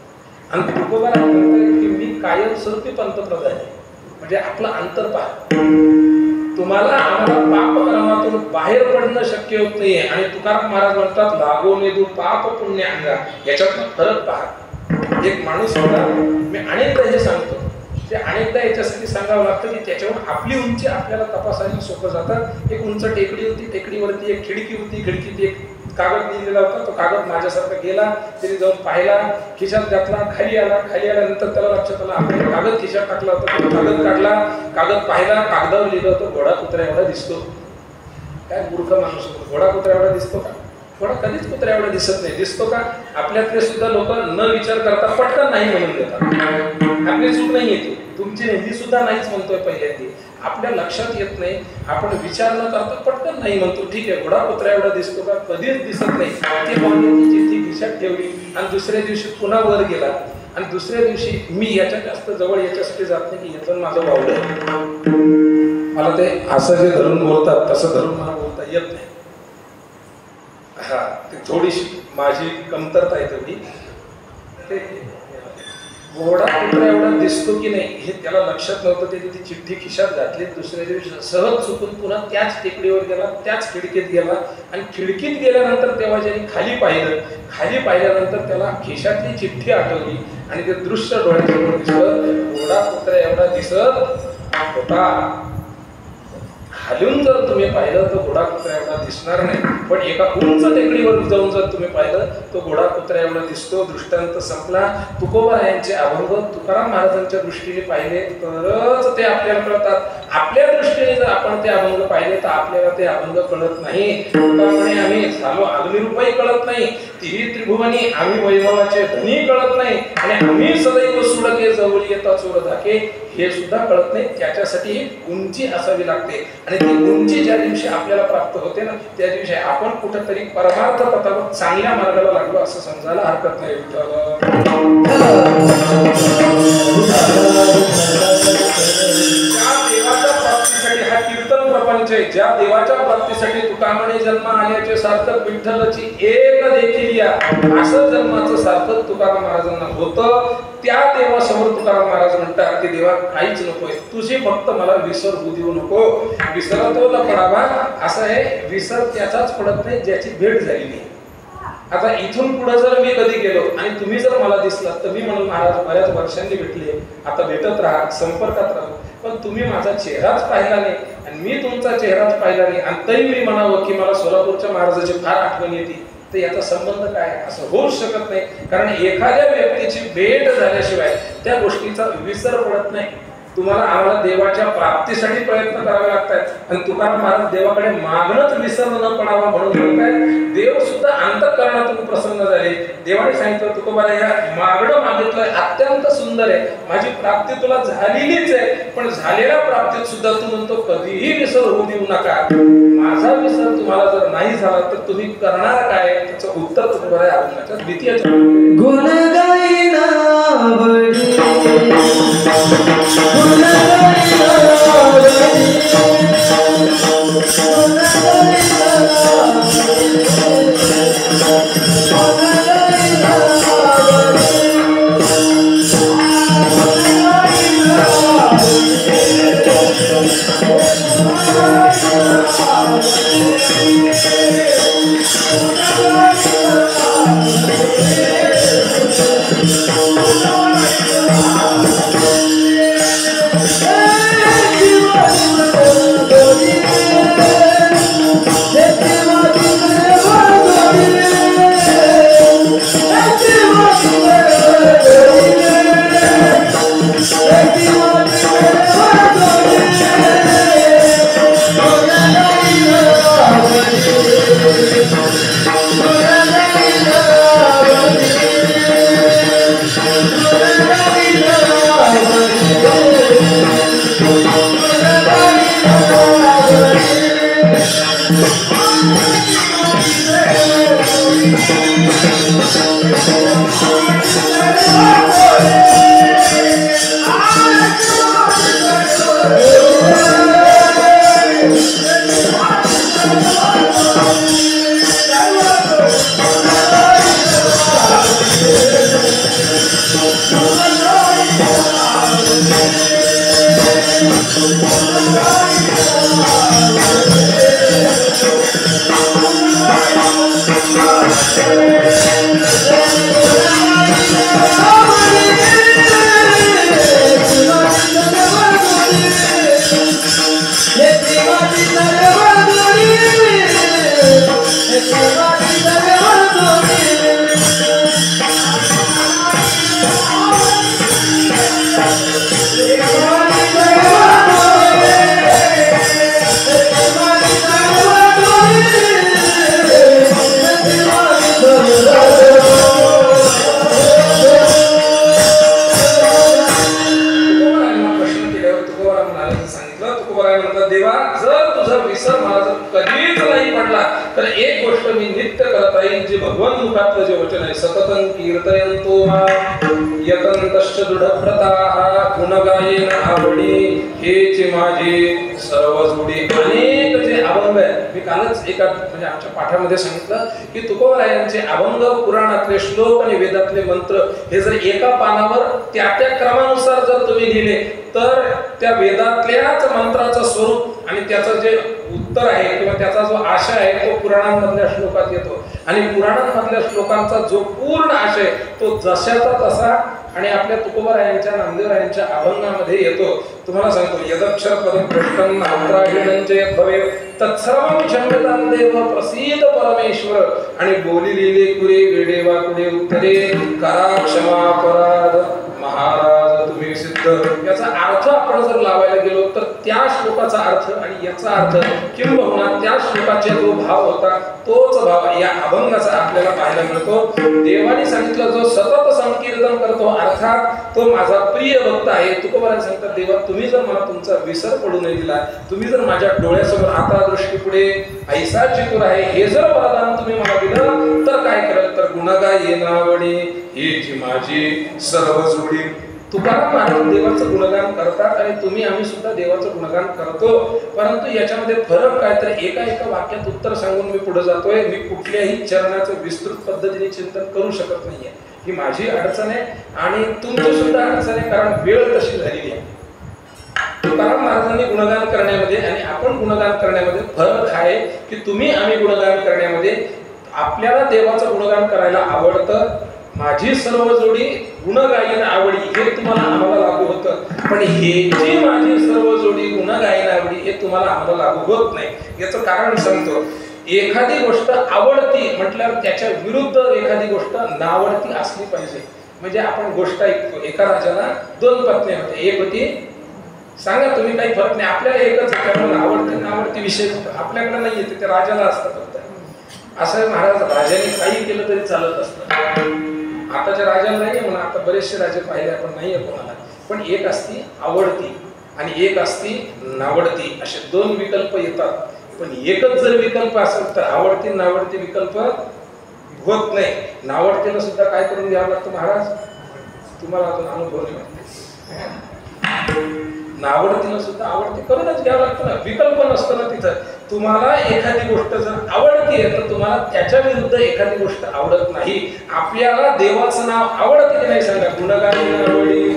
[SPEAKER 1] आणि तुकोबारा म्हणताय की मी कायमस्वरूपी पंतप्रधान आहे. म्हणजे आपलं अंतर पहा. तुम्हाला आम्हाला पाप कर्मातून बाहेर पडणं शक्य होत नाहीये आणि तुकाराम महाराज म्हणतात लागो नेदू पाप पुण्य अंगा. याच्यातला फरक पहा. एक माणूस होता, मी अनेकदा हे सांगतो, ते अनेकदा याच्यासाठी सांगावं लागतं की त्याच्यावर आपली उंची आपल्याला तपासायला सोपं जातं. एक उंच टेकडी होती, टेकडीवरती एक खिडकी होती, खिडकीत एक कागद लिहिलेला होता. तो कागद माझ्यासारखा गेला, तरी जाऊन पाहिला, खिशात घातला, खाली आल्यानंतर त्याला लक्षात आलं आपण कागद खिशात टाकला होता. तो कागद काढला, कागद पाहिला, कागदावर लिहिलं होतं घोडा कुत्र्या एवढा दिसतो. काय मूर्ख माणूस होतो, घोडा कुत्र्या एवढा दिसतो का? घोडा कधीच कुत्र्या एवढा दिसत नाही. दिसतो का? आपल्यातले सुद्धा लोक न विचार करता पटकन नाही म्हणून देतात. आपली चूक नाही येते, तुमची नाही, ही सुद्धा नाहीच म्हणतोय पहिल्यांदी. आपल्या लक्षात येत नाही, आपण विचार न करता पटकन नाही म्हणतो. ठीक आहे, घोडा कुत्र्या एवढा दिसतो का? कधीच दिसत नाही. ती पाहुण्याची चिठ्ठी खिशात ठेवली आणि दुसऱ्या दिवशी पुन्हा वर गेला आणि दुसऱ्या दिवशी मी याच्या जास्त जवळ याच्यासाठी जात नाही की यातून माझं वावलं. मला ते असं जे धरून बोलतात तसं धरून मला बोलता येत नाही. हा, ती थोडीशी माझी कमतरता आहे तेवढी. ते घोडा कुत्रा एवढा दिसतो की नाही हे त्याला लक्षात नव्हतं. त्याने ती चिठ्ठी खिशात घातली. दुसऱ्या दिवशी सहज चुकून पुन्हा त्याच टेकडीवर गेला, त्याच खिडकीत गेला आणि खिडकीत गेल्यानंतर तेव्हा ज्याने खाली पाहिल्यानंतर त्याला खिशातली चिठ्ठी आठवली आणि ते दृश्य डोळ्यासमोर दिसलं. घोडा कुत्रा एवढा दिसत होता. खालून जर तुम्ही पाहिलं तर घोडा कुत्रा एवढा दिसणार नाही, पण एका उंच टेकडीवर जाऊन जर तुम्ही पाहिलं तर घोडा कुत्रा एवढा दिसतो. दृष्टांत संपला. तुकोबारायांचे अभंग तुकाराम महाराजांच्या दृष्टीने पाहिले तरच ते आपल्याला कळतात. आपल्या दृष्टीने जर आपण ते अभंग पाहिले तर आपल्याला ते अभंग कळत नाही. तुकारामाने आम्ही झालो अग्निरूपही कळत नाही, तिही त्रिभुवनी आम्ही वैभवाचे धनी कळत नाही आणि आम्ही सदैव सुडके जवळ येता चोर धाके हे सुद्धा कळत नाही. त्याच्यासाठी उंची असावी लागते आणि ती उंची ज्या दिवशी आपल्याला प्राप्त होते ना त्या दिवशी आपण कुठेतरी परमार्थ पथावर चांगल्या मार्गाला लागलो असं समजायला हरकत नाही. हा कीर्तन प्रपंच आहे. ज्या देवाच्या प्राप्तीसाठी तुकारामाने जन्म आल्याचे सार्थक विठ्ठलची एक देखील या असं जन्माचं सार्थक तुकाराम महाराजांना होतं. त्या देवासमोर तुकाराम महाराज म्हणतात की देवा काहीच नकोय, तुझी फक्त मला विसर होऊ देऊ नको. विसरतो न पडावा असं आहे. विसर त्याचाच पडत नाही ज्याची भेट झाली नाही. आता इथून पुढे जर मी कधी गेलो आणि तुम्ही जर मला दिसलात तर मी म्हणून महाराज बऱ्याच वर्षांनी भेटले, आता भेटत राहा, संपर्कात राहा, पण तुम्ही माझा चेहराच पाहिला नाही आणि मी तुमचा चेहराच पाहिला नाही आणि तरी मी म्हणावं की मला सोलापूरच्या महाराजाची फार आठवण येते, तर याचा संबंध काय? असं होऊच शकत नाही. कारण एखाद्या व्यक्तीची भेट झाल्याशिवाय त्या गोष्टीचा विसर पडत नाही. तुम्हाला आम्हाला देवाच्या प्राप्तीसाठी प्रयत्न करावे लागतात आणि तुकाराम महाराज देवाकडे मागणंच विसर न पडावा म्हणून म्हणतात. देव सुद्धा अंतःकरणातून प्रसन्न झाले. देवाने सांगितलं तुकोबाला या मागणं मागितलंय अत्यंत सुंदर आहे, माझी प्राप्ती तुला झालेलीच आहे, पण झालेल्या प्राप्तीत सुद्धा तू म्हणतो कधीही विसर होऊ देऊ नका. माझा विसर तुम्हाला जर नाही झाला तर तुम्ही करणार काय? त्याचं उत्तर तुकोबाला अभंगाच्या द्वितीय
[SPEAKER 2] गुण गायना
[SPEAKER 1] तर एक गोष्ट मी नित्य करत राहील, जे भगवान मुखातलं जे वचन आहे, सततं कीर्तयन्तो मां यतन्तश्च दृढव्रताः गुणगायेन आवडी, हेचे माझे सर्व जोडी. अनेक जे अभंग आहेत, मी कालच एका म्हणजे आमच्या पाठामध्ये सांगितलं की तुकोबरायांचे अभंग, पुराणातले श्लोक आणि वेदातले मंत्र हे जर एका पानावर त्या क्रमानुसार जर तुम्ही लिहिले तर त्या वेदातल्याच मंत्राचं स्वरूप आणि त्याचं जे उत्तर आहे किंवा त्याचा जो आशय आहे तो पुराणांमधल्या श्लोकात येतो. आणि पुराणांमधल्या श्लोकांचा जो पूर्ण आशय तो जशाचा तसा आणि आपल्या तुकोबरायांच्या नामदेवरायांच्या अभंगामध्ये येतो. तुम्हाला सांगतो, यदक्षर पदं पृष्ठं नामत्राहीणंचे भवे तत्सर्वं क्षम्यतां देव प्रसीद परमेश्वर. आणि बोली लिहिले कुरे वेडे वाकुडे उत्तरे, करा क्षमा अपराध महाराज तुम्ही सिद्ध. याचा अर्थ आपण जर लावायला गेलो तर त्या श्लोकाचा अर्थ आणि याचा अर्थ किंबहुना त्या श्लोकाचे जो भाव होता तोच भाव या अभंगाचा आपल्याला पाहायला मिळतो. देवाने सांगितलं, जो सतत संकीर्तन करतो अर्थात तो माझा प्रिय भक्त आहे. तुकोबराय सांगतात, देवा तुम्ही जर मला तुमचा विसर पडू नाही दिला, तुम्ही जर माझ्या डोळ्यासमोर आता दृष्टी पुढे ऐसा चितूर आहे हे जर वरदान तुम्ही मला दिलं तर काय करेल, तर गुणगायेन आवडी, हीची माझी सर्व जोडी. तुकाराम महाराज देवाचं गुणगान करतात आणि तुम्ही आम्ही सुद्धा देवाचं गुणगान करतो. परंतु याच्यामध्ये फरक काय, तर एका वाक्यात उत्तर सांगून मी पुढे जातोय. मी कुठल्याही चरणाचं विस्तृत पद्धतीने चिंतन करू शकत नाहीये. ही माझी अडचण आहे आणि तुमची सुद्धा अडचण आहे, कारण वेळ तशी झालेली आहे. तुकाराम महाराजांनी गुणगान करण्यामध्ये आणि आपण गुणगान करण्यामध्ये फरक आहे की तुम्ही आम्ही गुणगान करण्यामध्ये आपल्याला देवाचं गुणगान करायला आवडतं. माझी सर्व जोडी गुणगायन आवडी हे तुम्हाला आम्हाला लागू होतं, पण हे जी माझी सर्व जोडी गुणगायन आवडी हे तुम्हाला आम्हाला लागू होत नाही. याचं कारण सांगतो. एखादी गोष्ट आवडती म्हटल्यावर त्याच्या विरुद्ध एखादी गोष्ट नावडती असली पाहिजे. म्हणजे आपण गोष्ट ऐकतो, एका राजाला 2 पत्नी होत्या. एक होती, सांगा तुम्ही, काही फरक नाही, आपल्याला एकच आवडते नावडती विषय आपल्याकडे नाही येते, ते राजाला असतात फक्त. असं महाराज राजाने काही केलं तरी चालत असतं. आताच्या राजाला नाहीये म्हणा, आता बरेचसे राजे पाहिले आपण, नाहीये कोणाला. पण एक असती आवडती आणि एक असती नावडती, असे 2 विकल्प येतात. पण एकच जर विकल्प असेल तर आवडती नावडती विकल्प होत नाही. नावडतीला सुद्धा काय करून घ्यावं लागतं महाराज, तुम्हाला अजून अनुभव नाही. नावडतीला सुद्धा आवडती करूनच घ्यावं लागतं ना, विकल्प नसतं ना तिथं. तुम्हाला एखादी गोष्ट जर आवडते तर तुम्हाला त्याच्या विरुद्ध एखादी गोष्ट आवडत नाही. आपल्याला देवाचं नाव आवडते की नाही सांगा, गुणगायन आवडी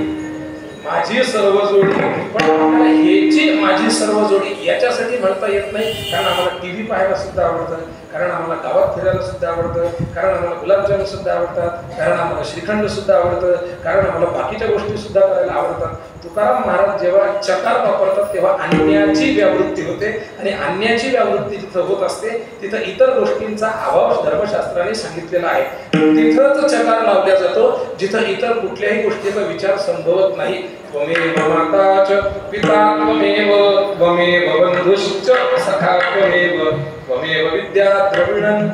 [SPEAKER 1] माझी सर्व जोडी. पण आपल्याला हेची माझी सर्व जोडी याच्यासाठी म्हणता येत नाही, कारण आम्हाला टीव्ही पाहायला सुद्धा आवडतं, कारण आम्हाला गावात फिरायला सुद्धा आवडतं, कारण आम्हाला गुलाबजाम सुद्धा आवडतात, कारण आम्हाला श्रीखंड सुद्धा आवडतं, कारण आम्हाला बाकीच्या गोष्टी सुद्धा करायला आवडतात. तुकाराम महाराज जेव्हा चकार वापरतात तेव्हा अन्याची व्यावृत्ती होते आणि अन्याची व्यावृत्ती जिथं होत असते तिथं इतर गोष्टींचा अभाव धर्मशास्त्राने सांगितलेला आहे. तिथंच चकार लावला जातो जिथं इतर कुठल्याही गोष्टीचा विचार संभवत नाही. त्वमेव माता च पिता त्वमेव त्वमेव बंधुश्च सखा त्वमेव त्वमेव विद्या द्रविणं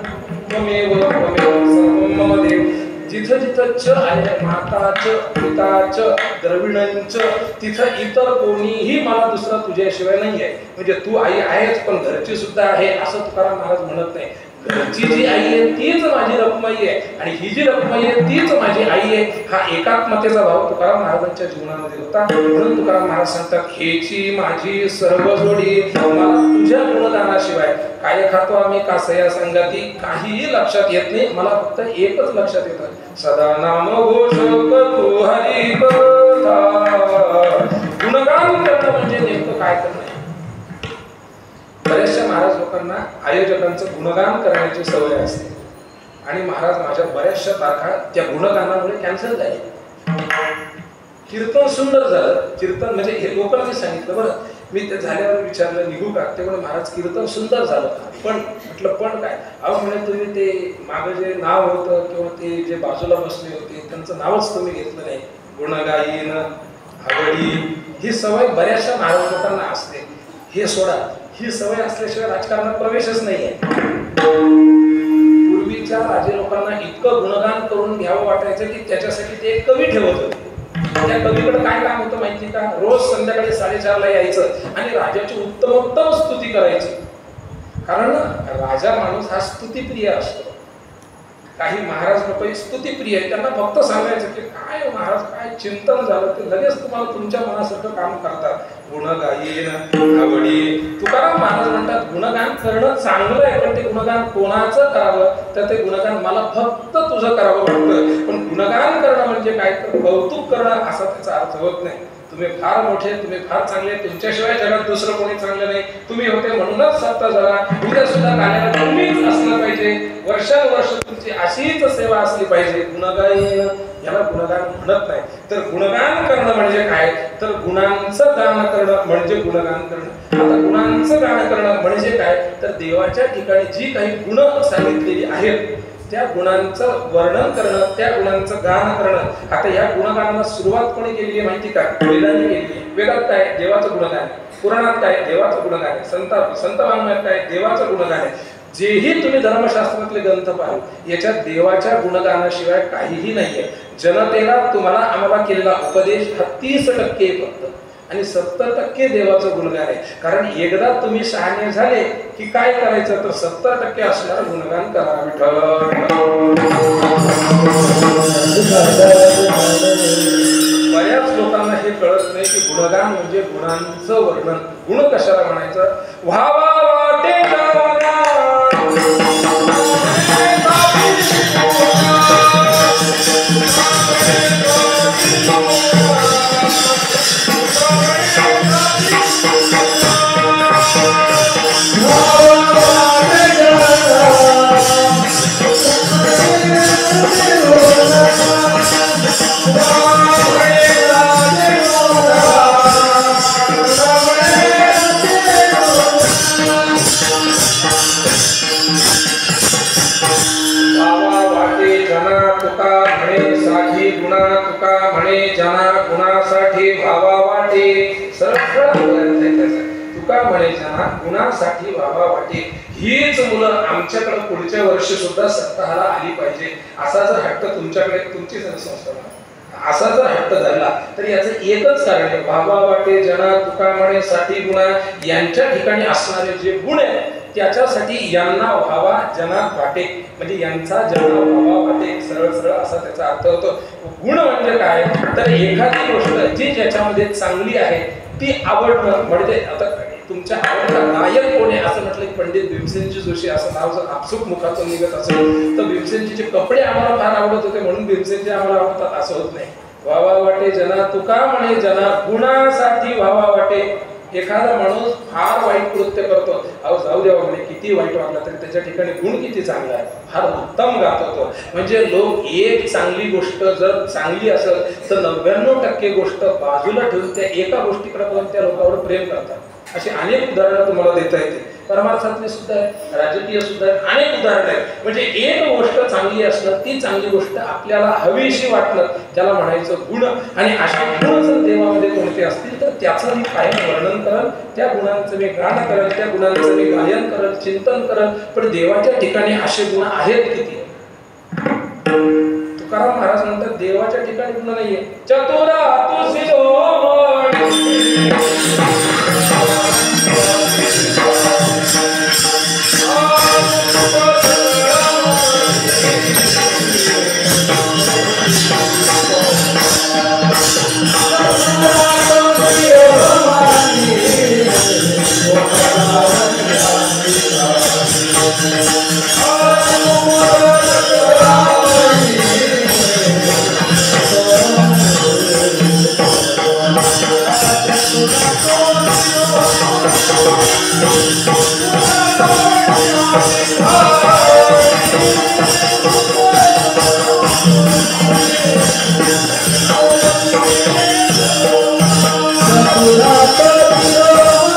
[SPEAKER 1] त्वमेव त्वमेव सर्वं मम देव. जिथं जिथं च आहे, माताच पिताच द्रविणंच, तिथं इतर कोणीही मला दुसरा तुझ्याशिवाय नाही आहे. म्हणजे तू आई आहेच पण घरची सुद्धा आहे असं तुकाराम महाराज म्हणत नाही. घरची जी आई आहे तीच माझी रखुमाई आहे आणि ही जी रखुमाई आहे तीच माझी आई आहे. हा एकात्मतेचा भाव तुकाराम महाराजांच्या जीवनामध्ये होता. म्हणून तुकाराम महाराज सांगतात, हेची माझी सर्व जोडी, मला तुझ्या गुणगानाशिवाय काय खातो आम्ही कासया संगाती काहीही लक्षात येत नाही. मला फक्त एकच लक्षात येतं, सदा नाम घोष करू हरी कथा. गुणगान करणं म्हणजे नेमकं काय करणं. बऱ्याचशा महाराज लोकांना आयोजकांचं गुणगान करण्याची सवय असते आणि महाराज माझ्या बऱ्याचशा तारखा त्या गुणगानामुळे कॅन्सल झाल्या. कीर्तन सुंदर झालं, कीर्तन म्हणजे हे लोकांनी सांगितलं बरं मी ते झाल्यावर विचारलं निघू का, ते म्हणे महाराज कीर्तन सुंदर झालं, पण म्हटलं पण काय, अहो म्हणे तुम्ही ते मागं जे नाव होतं किंवा ते जे बाजूला बसले होते त्यांचं नावच तुम्ही घेतलं नाही. गुणगायन आवडी ही सवय बऱ्याचशा महाराज लोकांना असते. हे सोडा, ही सवय असल्याशिवाय राजकारणात प्रवेशच नाही आहे. पूर्वीच्या राजे लोकांना इतकं गुणगान करून घ्यावं वाटायचं की त्याच्यासाठी ते एक कवी ठेवत होते. त्या कवीकडे काय काम होतं माहिती का, रोज संध्याकाळी 4:30ला यायचं आणि राजाची उत्तमोत्तम स्तुती करायची. कारण राजा माणूस हा स्तुतीप्रिय असतो. काही महाराज लोक स्तुतीप्रिय आहेत, त्यांना फक्त सांगायचं की काय महाराज काय चिंतन झालं ते लगेच तुम्हाला तुमच्या मनासारखं काम करतात. गुणगायन आवडी. तुकाराम महाराज म्हणतात गुणगान करणं चांगलं आहे, पण ते गुणगान कोणाचं करावं, तर ते गुणगान मला फक्त तुझं करावं वाटतं. पण गुणगान करणं म्हणजे काय, तर कौतुक करणं असा त्याचा अर्थ होत नाही. तुम्ही फार मोठे, तुम्ही फार चांगले, तुमच्याशिवाय जगात दुसरं कोणी चांगलं नाही, तुम्ही होते म्हणूनच सत्ता जगा, उद्या सुद्धा कार्याला तुम्हीच असलं पाहिजे, वर्षानुवर्ष तुमची अशीच सेवा असली पाहिजे. गुणगायन याला गुणगान म्हणत नाही. तर गुणगान करणं म्हणजे काय, तर गुणांचं गान करणं म्हणजे गुणगान करणं. आता गुणांचं गान करणं म्हणजे काय, तर देवाच्या ठिकाणी जी काही गुण सांगितलेली आहेत त्या गुणांचं वर्णन करणं, त्या गुणांचं गान करणं. आता या गुणगानाला सुरुवात कोणी केली आहे माहिती का, वेदांनी केली आहे. वेदात काय, देवाचं गुणगान आहे. पुराणात काय, देवाचं गुणगान आहे. संत वाङ्मयात काय, देवाचं गुणगान आहे. जेही तुम्ही धर्मशास्त्रातले ग्रंथ पाहाल याच्यात देवाच्या गुणगानाशिवाय काहीही नाहीये. जनतेला तुम्हाला आम्हाला केलेला उपदेश हा 30% फक्त, आणि 70% देवाचं गुणगान आहे. कारण एकदा तुम्ही शहाणे झाले की काय करायचं, तर 70% असणारं गुणगान करा. विठ्ठल. बऱ्याच लोकांना हे कळत नाही की गुणगान म्हणजे गुणांचं वर्णन. गुण कशाला म्हणायचं, व्हावा वाटे गुणासाठी व्हावा वाटे. हीच मुलं आमच्याकडे पुढच्या वर्षी सुद्धा सप्ताहाला आली पाहिजे असा जर हट्ट तुमच्याकडे, तुमची संस्था असा जर हट्ट धरला तर याचं एकच कारण आहे, व्हावा वाटे जना तुका म्हणे साठी गुणा. यांच्या ठिकाणी असणारे जे गुण आहेत त्याच्यासाठी यांना व्हावा जनात वाटे, म्हणजे यांचा जना व्हावा वाटे. सरळ सरळ असा त्याचा अर्थ होतो. गुण म्हणजे काय, तर एखादी गोष्ट जी ज्याच्यामध्ये चांगली आहे ती आवडणं. म्हणजे आता तुमच्या आवडता नायक कोण आहे असं म्हटलं की पंडित भीमसेनजी जोशी असं नाव जर आपसुक मुखातून निघत असेल तर भीमसेनजीचे कपडे आम्हाला फार आवडत होते म्हणून भीमसेनजी आम्हाला आवडतात असं होत नाही. व्हावा वाटे जना तुका म्हणे जना गुणासाठी व्हावा वाटे. एखादा माणूस फार वाईट कृत्य करतो, अहो जाऊ द्यावा म्हणे, किती वाईट वागला तरी त्याच्या ठिकाणी गुण किती चांगला आहे, फार उत्तम गात होतो. म्हणजे लोक एक चांगली गोष्ट जर चांगली असेल तर 99% गोष्ट बाजूला ठेवून त्या एका गोष्टीकडे बघून त्या लोकांवर प्रेम करतात. अशी अनेक उदाहरणं तुम्हाला देता येते. परमार्थातली सुद्धा आहे, राजकीय सुद्धा आहे, अनेक उदाहरणं आहेत. म्हणजे एक गोष्ट चांगली असणं, ती चांगली गोष्ट आपल्याला हवीशी वाटणं, त्याला म्हणायचं गुण. आणि असे गुण जर देवामध्ये कोणते असतील तर त्याचं मी कायम वर्णन करल, त्या गुणांचं मी गान करल, त्या गुणांचं मी गायन करल, चिंतन करल. पण देवाच्या ठिकाणी असे गुण आहेत किती. तुकाराम महाराज म्हणतात देवाच्या ठिकाणी गुण नाहीये. चतुरा तुझी
[SPEAKER 2] Satu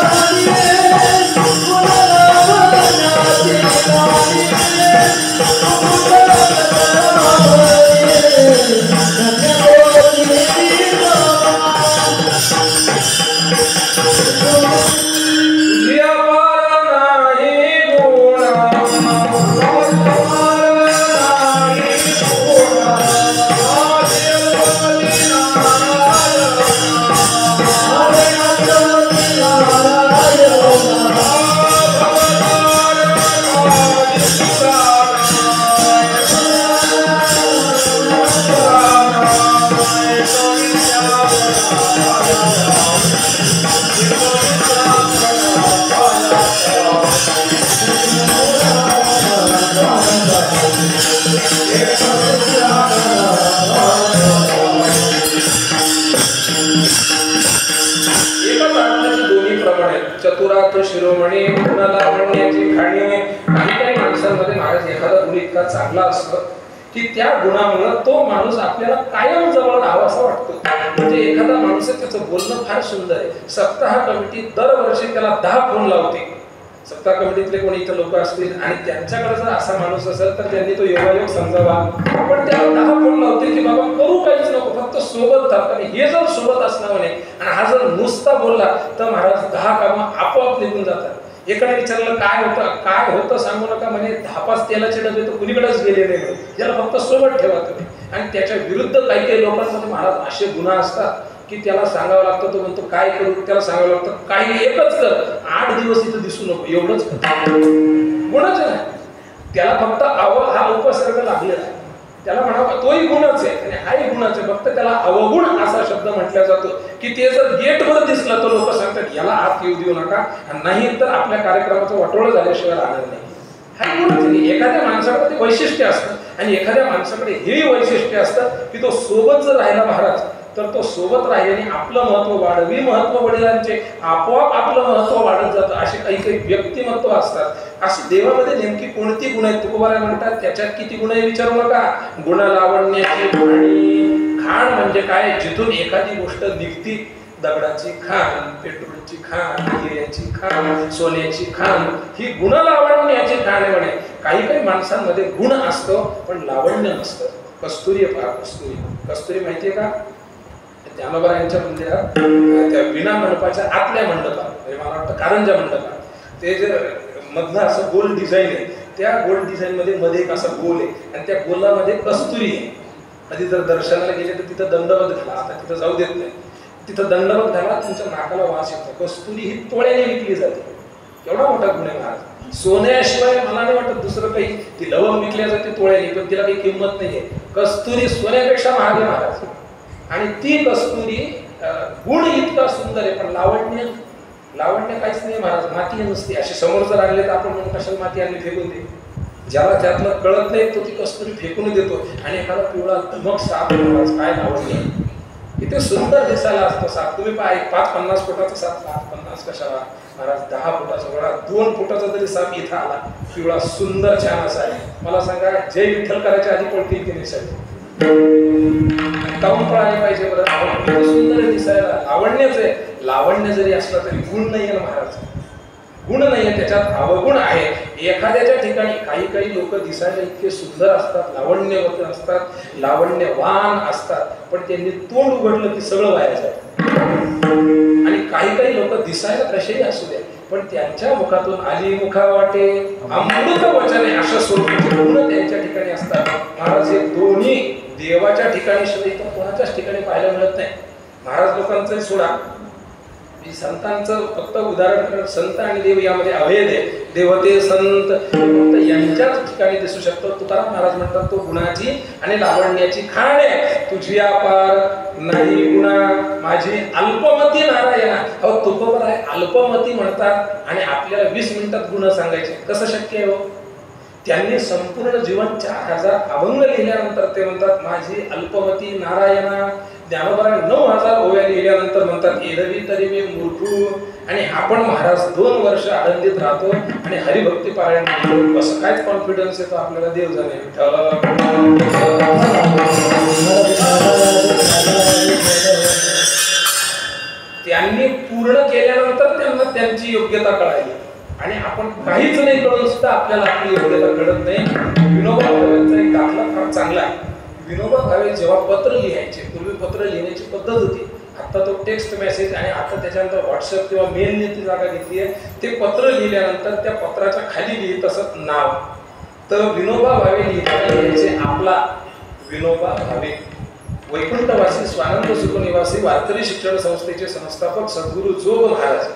[SPEAKER 1] चतुरात शिरोमणी गुण लावण्याची खाणी. काही माणसांमध्ये महाराज एखादा गुण इतका चांगला असतो की त्या गुणामुळे तो माणूस आपल्याला कायम जवळ राहावा असा वाटतो. म्हणजे एखादा माणूस आहे, त्याचं बोलणं फार सुंदर आहे. सप्ताह कमिटी दरवर्षी त्याला 10 फोन लावते. सप्ताह कमिटीतले कोणी इथं लोक असतील आणि त्यांच्याकडे जर असा माणूस असेल तर त्यांनी तो योगायोग समजावा. पण त्याला 10 फोन लावते की बाबा करू काहीच नको, फक्त सोबत थांब. आणि हे जर सोबत असणार म्हणे आणि हा जर नुसता बोलला तर महाराज 10 कामं आपोआप निघून जातात. एकाने विचारलं काय होतं सांगू नका म्हणे. 10-5 तेलाचे डबे तर कुणीकडेच गेले नाही म्हणे. याला फक्त सोबत ठेवा तुम्ही. आणि त्याच्या विरुद्ध काही लोकांमध्ये महाराज असे गुन्हा असतात की त्याला सांगावं लागतं. तो म्हणतो काय करू, त्याला सांगावं लागतं काही एकच कर, 8 दिवस इथं दिसू नको एवढंच गुणच नाही. त्याला फक्त हा उपसर्ग लागलेला आहे. त्याला म्हणावं तोही गुणच आहे आणि हाही गुणच आहे, फक्त त्याला अवगुण असा शब्द म्हटला जातो की ते जर गेटवर दिसलं तर लोक सांगतात याला आत येऊ देऊ नका, नाही तर आपल्या कार्यक्रमाचं वाटोळं झाल्याशिवाय राहणार नाही. हा गुणच आहे. एखाद्या माणसाकडे ते वैशिष्ट्य असतं आणि एखाद्या माणसाकडे हे वैशिष्ट्य असतं की तो सोबत जर राहिला महाराज तर तो सोबत राहिल्याने आपलं महत्व वाढवी. महत्व वडिलांचे आपोआप आपलं महत्व वाढत जातं. असे काही व्यक्तिमत्व असतात. अशी देवामध्ये नेमकी कोणती गुण आहेत तुकोबाराय म्हणतात त्याच्यात किती गुण आहे विचारू नका. गुण लावण्याची खाणी. खाण म्हणजे काय, जिथून एखादी गोष्ट निघती, दगडाची खाण, पेट्रोलची खाण, हिऱ्याची खाण, सोन्याची खाण, ही गुण लावण्याची खाण आहे म्हणे. काही माणसांमध्ये गुण असतो पण लावण्य नसतं. कस्तुरी आहे, कस्तुरी माहितीये का? ज्ञानोबरायांच्या मंदिरात त्या विना मंडपाच्या आतल्या मंडपात, म्हणजे मला वाटतं कारंजा मंडपात, ते जे मधनं असं गोल डिझाईन आहे, त्या गोल डिझाईन मध्ये एक असा गोल आहे आणि त्या गोलामध्ये कस्तुरी आहे. कधी जर दर्शनाला गेले तर तिथं दंडवत घाला. आता तिथं जाऊ देत नाही. तिथं दंडवत घाला, तुमच्या नाकाला वास येतो. कस्तुरी ही तोळ्याने विकली जाते. एवढा मोठा गुन्हे महाराज. सोन्याशिवाय मला नाही वाटत दुसरं काही. ती लवंग विकल्या जाते तोळ्याने, पण तिला काही किंमत नाहीये. कस्तुरी सोन्यापेक्षा महाग आहे महाराज. आणि ती कस्तुरी गुण इतका सुंदर आहे पण लावण्य काहीच नाही महाराज. माती नुसती. अशी समोर जर आणले तर आपण म्हणून कशाला माती आणली फेकून दे. ज्याला त्यातलं कळत नाही तो ती कस्तुरी फेकून देतो. आणि एखादा पिवळा धमक साप महाराज, काय लावण्य किती सुंदर दिसायला असतो साप. तुम्ही 5-50 फुटाचा साप, 50 कशाला महाराज, 10 फुटाचा गोळा, 2 फुटाचा जरी साप इथं आला पिवळा सुंदर छान असा आहे, मला सांगा जय विठ्ठल करायच्या आधी पळतील की नाही साहेब? काऊन पळाले पाहिजे बरं? किती सुंदर दिसायला. लावण्यच आहे. लावण्य जरी असला तरी गुण नाहीये ना महाराज. गुण नाहीये, त्याच्यात अवगुण आहे. एखाद्याच्या ठिकाणी काही लोक दिसायला इतके सुंदर असतात, लावण्यवत असतात, लावण्यवान असतात, पण त्यांनी तोंड उघडलं की सगळं वाया जातं. आणि काही लोक दिसायला कसेही असू द्या पण त्यांच्या मुखातून आली मुखा वाटे अमृत वचने अशा स्वरूपाचे गुण त्यांच्या ठिकाणी असतात. महाराज हे दोन्ही देवाच्या ठिकाणी शिवाय कोणाच्याच ठिकाणी पाहायला मिळत नाही. महाराज लोकांचं सोडा, संतांचं फक्त उदाहरण, संत आणि देव यामध्ये अभेद आहे. देवते संत फक्त यांच्याच ठिकाणी दिसू शकतो. तुकाराम महाराज म्हणतात तो गुणाची आणि लावण्याची खाण आहे. तुझी अपार नाही गुणा माझी अल्पमती नारायणा. अहो तुकोबर आहे, अल्पमती म्हणतात आणि आपल्याला 20 मिनिटात गुण सांगायचे, कसं शक्य आहे हो? त्यांनी संपूर्ण जीवन 4000 अभंग लिहिल्यानंतर ते म्हणतात माझी अल्पमती नारायणा. ज्ञानोबराय 9000 ओव्या लिहिल्यानंतर म्हणतात एरवी तरी मी मूर्खू. आणि आपण महाराज 2 वर्ष आनंदित राहतो आणि हरिभक्ती पारायण करतो. कसं काय कॉन्फिडन्स येतो आपल्याला? देव जाणे विठ्ठल. त्यांनी पूर्ण केल्यानंतर त्यांना त्यांची योग्यता कळाली आणि आपण काहीच नाही कळून सुद्धा आपल्याला आपली योग्यता कळत नाही. विनोबा भावेंचा एक दाखला फार चांगला आहे. विनोबा भावे जेव्हा पत्र लिहायचे, पूर्वी पत्र लिहिण्याची पद्धत होती, आता तो टेक्स्ट मेसेज आणि आता त्याच्यानंतर व्हॉट्सअप किंवा मेलने ती जागा घेतली आहे. ते पत्र लिहिल्यानंतर त्या पत्राच्या खाली लिहित असत नाव. तर विनोबा भावे लिहायचे आपला विनोबा भावे, वैकुंठवासी स्वानंद सुखनिवासी वारकरी शिक्षण संस्थेचे संस्थापक सद्गुरू जोग महाराज.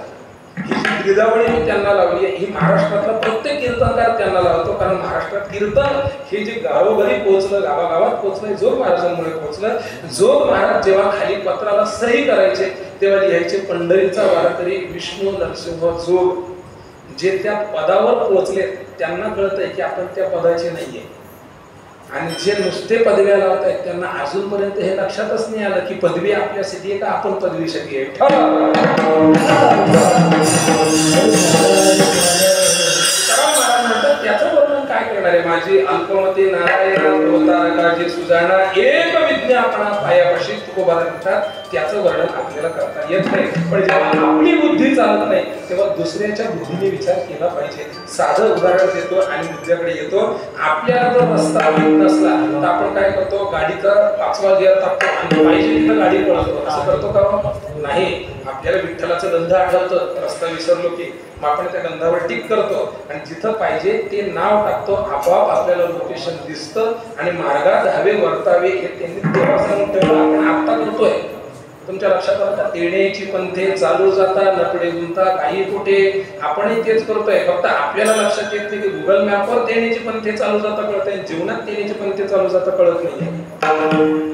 [SPEAKER 1] ही जी गिरदावळी त्यांना लावली आहे ही महाराष्ट्रातला प्रत्येक कीर्तनकार त्यांना लावतो. कारण महाराष्ट्रात कीर्तन हे जे गावोघरी पोहोचलं, गावागावात पोहोचलं, जोग महाराजांमुळे पोहोचलं. जोग महाराज जेव्हा खाली पत्राला सही करायचे तेव्हा लिहायचे पंढरीचा वारकरी विष्णू नरसिंह जोग. जे त्या पदावर पोहोचले त्यांना कळतंय की आपण त्या पदाचे नाहीये. आणि जे नुसते पदव्या लावत आहेत त्यांना अजूनपर्यंत हे लक्षातच नाही आलं की पदवी आपल्यासाठी आहे का आपण पदवीसाठी आहे. त्याचं वर्णन काय करणार आहे? माझी अल्पमती नारायण अवतारकाची सुजाणा एक विज्ञापना पायापाशी तुकोबा म्हणतात. त्याचं वर्णन आपल्याला करता येत नाही. पण जेव्हा आपली बुद्धी चालत नाही तेव्हा दुसऱ्याच्या बुद्धीने विचार केला पाहिजे. साधं उदाहरण देतो आणि मुद्द्याकडे येतो. आपल्याला जर रस्ता माहित नसला तर आपण काय करतो? गाडीचा 5वा गिअर टाकतो आणि पाहिजे तिथं गाडी पळवतो. असं करतो का? नाही. आपल्याला विठ्ठलाचं गंध आठवतं, रस्ता विसरलो की मग आपण त्या गंधावर टिक करतो आणि जिथं पाहिजे ते नाव टाकतो. आपोआप आपल्याला लोकेशन दिसतं आणि मार्गात हवे वर्तावे हे त्यांनी तेव्हा सांगून ठेवलं. आपण आता करतोय. तुमच्या लक्षात आलं का? तेण्याची पंथे चालू जाता नकडे गुंता काही कुठे. आपणही तेच करतोय. फक्त आपल्याला लक्षात येत नाही की गुगल मॅपवर तेण्याची पंथे चालू जाता कळत आहे, जीवनात तेण्याची पंथे चालू जाता कळत नाही.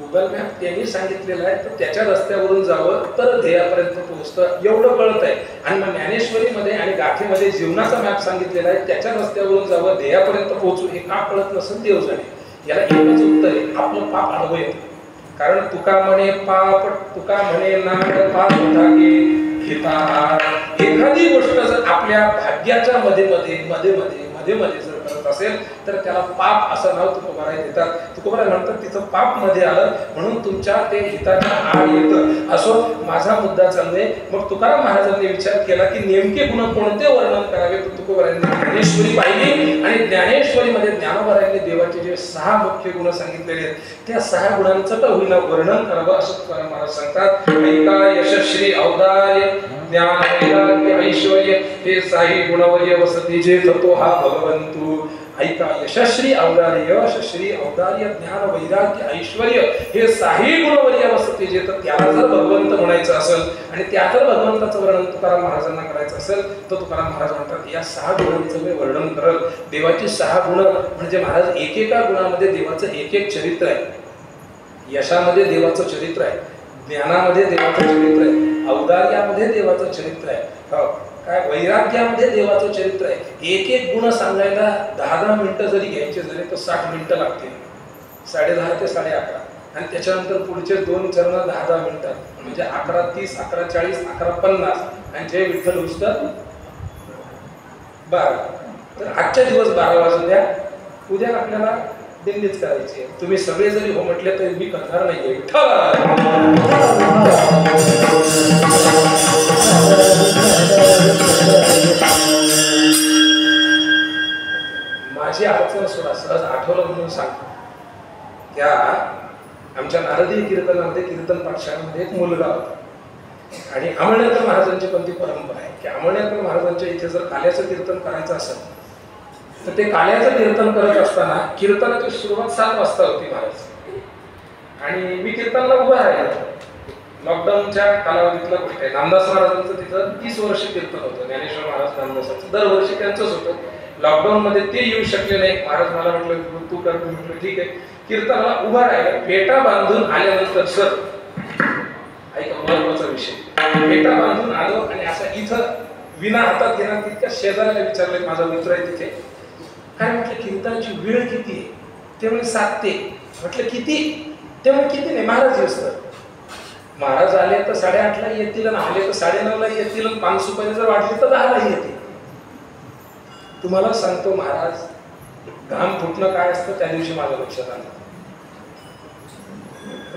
[SPEAKER 1] गुगल मॅप त्यांनी सांगितलेलं आहे तर त्याच्या रस्त्यावरून जावं तर ध्येयापर्यंत पोहोचतं एवढं कळत आहे. आणि मग ज्ञानेश्वरीमध्ये आणि गाथेमध्ये जीवनाचा मॅप सांगितलेला आहे, त्याच्या रस्त्यावरून जावं ध्येयापर्यंत पोहोचू हे का कळत नसेल देव जाणे. याला एकच उत्तर आहे, आपलं पाप आडवं येतं. कारण तुका म्हणे पाप, तुका म्हणे नाग पाप एखादी गोष्ट जर आपल्या भाग्याच्या मध्ये जर करत असेल तर त्याला पाप असं नाव तुकोबाराय देतात. तुकोबाराय म्हणतात तिथं पाप मध्ये आलं म्हणून तुमच्या ते हिताच्या आड येतं. असो, माझा मुद्दा चालू आहे. मग तुकाराम महाराजांनी विचार केला की नेमके गुण कोणते वर्णन करावे. तुकोबारायांनी ज्ञानेश्वरी पाहिली आणि ज्ञानेश्वरीमध्ये ज्ञानोबारायांनी देवाचे जे 6 मुख्य गुण सांगितलेले आहेत त्या 6 गुणांचं तर होईना वर्णन करावं असं तुकाराम महाराज सांगतात. ऐका यशश्री औदार्य ज्ञान वैराग्य ऐश्वर्य हे 6 गुणवर्य वसती जे ततो हा भगवंतू. ऐका यशश्री औदार्य, यशश्री औदार्य ज्ञान वैराग्य ऐश्वर्य हे 6 गुणवर्य वसती जे. तर त्याला जर भगवंत म्हणायचं असेल आणि त्या जर भगवंताचं वर्णन तुकाराम महाराजांना करायचं असेल तर तुकाराम महाराज म्हणतात या 6 गुणांचं मी वर्णन करल. देवाची 6 गुण म्हणजे महाराज एकेका गुणामध्ये देवाचं एक चरित्र आहे. यशामध्ये देवाचं चरित्र आहे, ज्ञानामध्ये देवाचं चरित्र आहे, औदार्यामध्ये देवाचं चरित्र आहे, काय वैराग्यामध्ये देवाचं चरित्र आहे. एक गुण सांगायला 10 मिनिटं जरी घ्यायचे झाले तर 60 मिनिटं लागतील. 10:30 ते 11:30 आणि त्याच्यानंतर पुढचे 2 चरण 10 मिनिटं म्हणजे 11:30, 11:40, 11:50 आणि जय विठ्ठल उस्तर 12. तर आजच्या दिवस 12 वाजून द्या. उद्या आपल्याला दिंडीच करायची आहे. तुम्ही सगळे जरी हो म्हटले तरी मी करणार नाहीये. माझी अडचण सोडा, सहज आठवलं म्हणून सांगतो. त्या आमच्या नारदी कीर्तनामध्ये कीर्तन पाठशाळेमध्ये एक मुलगा होता आणि अमळनेकर महाराजांची कोणती परंपरा आहे की अमळनेकर महाराजांच्या इथे जर काल्याचं कीर्तन करायचं असेल तर ते काल्याचं कीर्तन करत असताना कीर्तनाची सुरुवात 7 वाजता होती महाराज आणि मी कीर्तनला उभा राहिलो. लॉकडाऊनच्या कालावधीतला गोष्ट आहे. नामदास महाराजांचं तिथं 30 वर्ष कीर्तन होतं. ज्ञानेश्वर महाराज नामदासांचं दरवर्षी त्यांचंच होतं. लॉकडाऊन मध्ये ते येऊ शकले नाही. महाराज मला म्हटलं तू कर. म्हटलं ठीक आहे. कीर्तनाला उभा राहिला. पेटा बांधून आल्यानंतर सर ऐका महत्वाचा विषय, पेटा बांधून आलो आणि असं इथं विना हातात घेणार तितक्या शेजाऱ्याला विचारले, माझा मित्र आहे तिथे, काय म्हटलं कीर्तनाची वेळ किती आहे? ते म्हणजे 7 ते. म्हटलं किती? ते म्हणजे किती नाही महाराज असतं. महाराज आले तर 8:30ला येतील आणि आले तर 9:30ला येतील आणि 5 रुपये जर वाटले तर 10ला येतील. तुम्हाला सांगतो महाराज घाम फुटणं काय असतं त्या दिवशी माझ्या लक्षात आलं.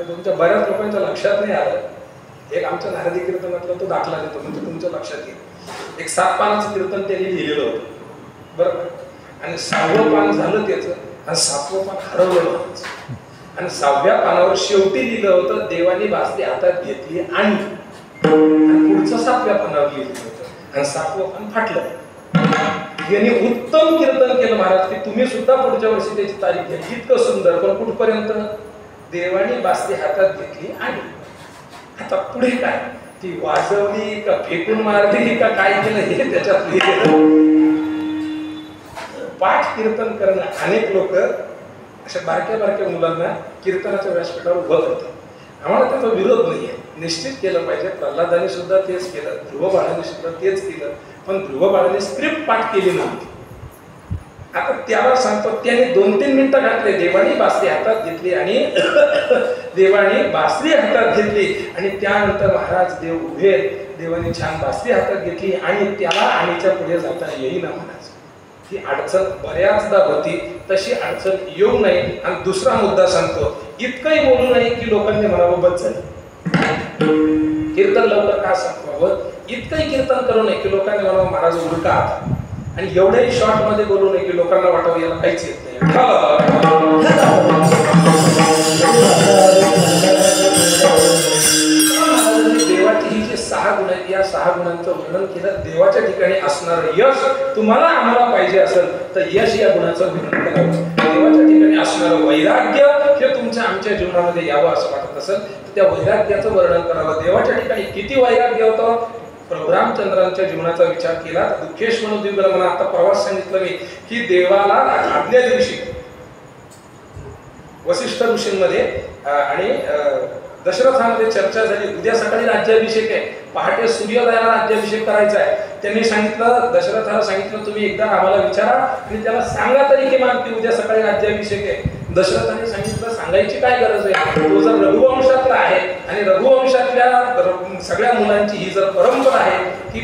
[SPEAKER 1] तुमच्या बऱ्याच लोकांच्या लक्षात नाही आलं. एक आमच्या नारदी कीर्तनातला तो दाखला देतो म्हणजे तुमच्या लक्षात येईल. एक 7 पानाचं कीर्तन त्यांनी लिहिलेलं होतं बरं, आणि 6वं पान झालं त्याचं आणि 7वं पान हरवलं आणि 6व्या पानावर शेवटी लिहिलं होतं देवानी बासरी हातात घेतली आणि पुढचं 7व्या पानावर लिहिलं होतं आणि 7वं पान फाटलं. यांनी उत्तम कीर्तन केलं महाराज की तुम्ही सुद्धा पुढच्या वर्षी त्याची तारीख घ्या. इतकं सुंदर. पण कुठपर्यंत? देवानी बासरी हातात घेतली आणि आता पुढे काय? ती वाजवली का फेकून मारली का काय केलं हे त्याच्यात लिहिलेलं. पाठ कीर्तन करणं अनेक लोक अशा बारक्या मुलांना कीर्तनाच्या व्यासपीठावर उभं करतात. आम्हाला त्याचा विरोध नाहीये, निश्चित केलं पाहिजे. प्रल्हादाने सुद्धा तेच केलं, ध्रुव बाळाने सुद्धा तेच केलं. पण ध्रुव बाळाने स्क्रिप्ट पाठ केली नव्हती. आता त्याला सांगतो, त्याने 2-3 मिनिटं घातले, देवानी बासरी हातात घेतली आणि देवानी बासरी हातात घेतली आणि त्यानंतर महाराज देव उभे, देवानी छान बासरी हातात घेतली आणि त्याला आणीच्या पुढे जाता येईना महाराज. ही अडचण बऱ्याचदा होती, तशी अडचण येऊ नये. आणि दुसरा मुद्दा सांगतो, इतकंही बोलू नये की लोकांनी म्हणावं बस झालं, कीर्तन लवकर का संपवावं, इतकंही कीर्तन करू नये की लोकांनी म्हणावं महाराज उलटा आहात, आणि एवढ्याही शॉर्ट मध्ये बोलू नये की लोकांना वाटावं याला काहीच येत नाही. देवाची ही जी 6 गुण आहेत, या 6 गुणांचं वर्णन केलं. देवाच्या ठिकाणी असणारं यश तुम्हाला आम्हाला पाहिजे असेल तर यश या गुणाचं वर्णन करावं. देवाच्या ठिकाणी असणारं वैराग्य हे तुमच्या आमच्या जीवनामध्ये यावं असं वाटत असेल तर त्या वैराग्याचं वर्णन करावं. देवाच्या ठिकाणी किती वैराग्य होतं. प्रभू रामचंद्रांच्या जीवनाचा विचार केला, दुःखेश म्हणून दिवला मला आता प्रवास सांगितलं मी की देवाला आदल्या दिवशी वसिष्ठ ऋषींमध्ये आणि दशरथामध्ये चर्चा झाली, उद्या सकाळी राज्याभिषेक आहे, पहाटे सूर्योदयाला राज्याभिषेक करायचा आहे. त्यांनी सांगितलं, दशरथाला सांगितलं तुम्ही एकदा आम्हाला विचारा आणि त्याला सांगा तरी किमान की उद्या सकाळी राज्याभिषेक आहे. दशरथाने सांगितलं सांगायची काय गरज आहे, तो जर रघुवंशातला आहे आणि रघुवंशातल्या सगळ्या मुलांची ही जर परंपरा आहे की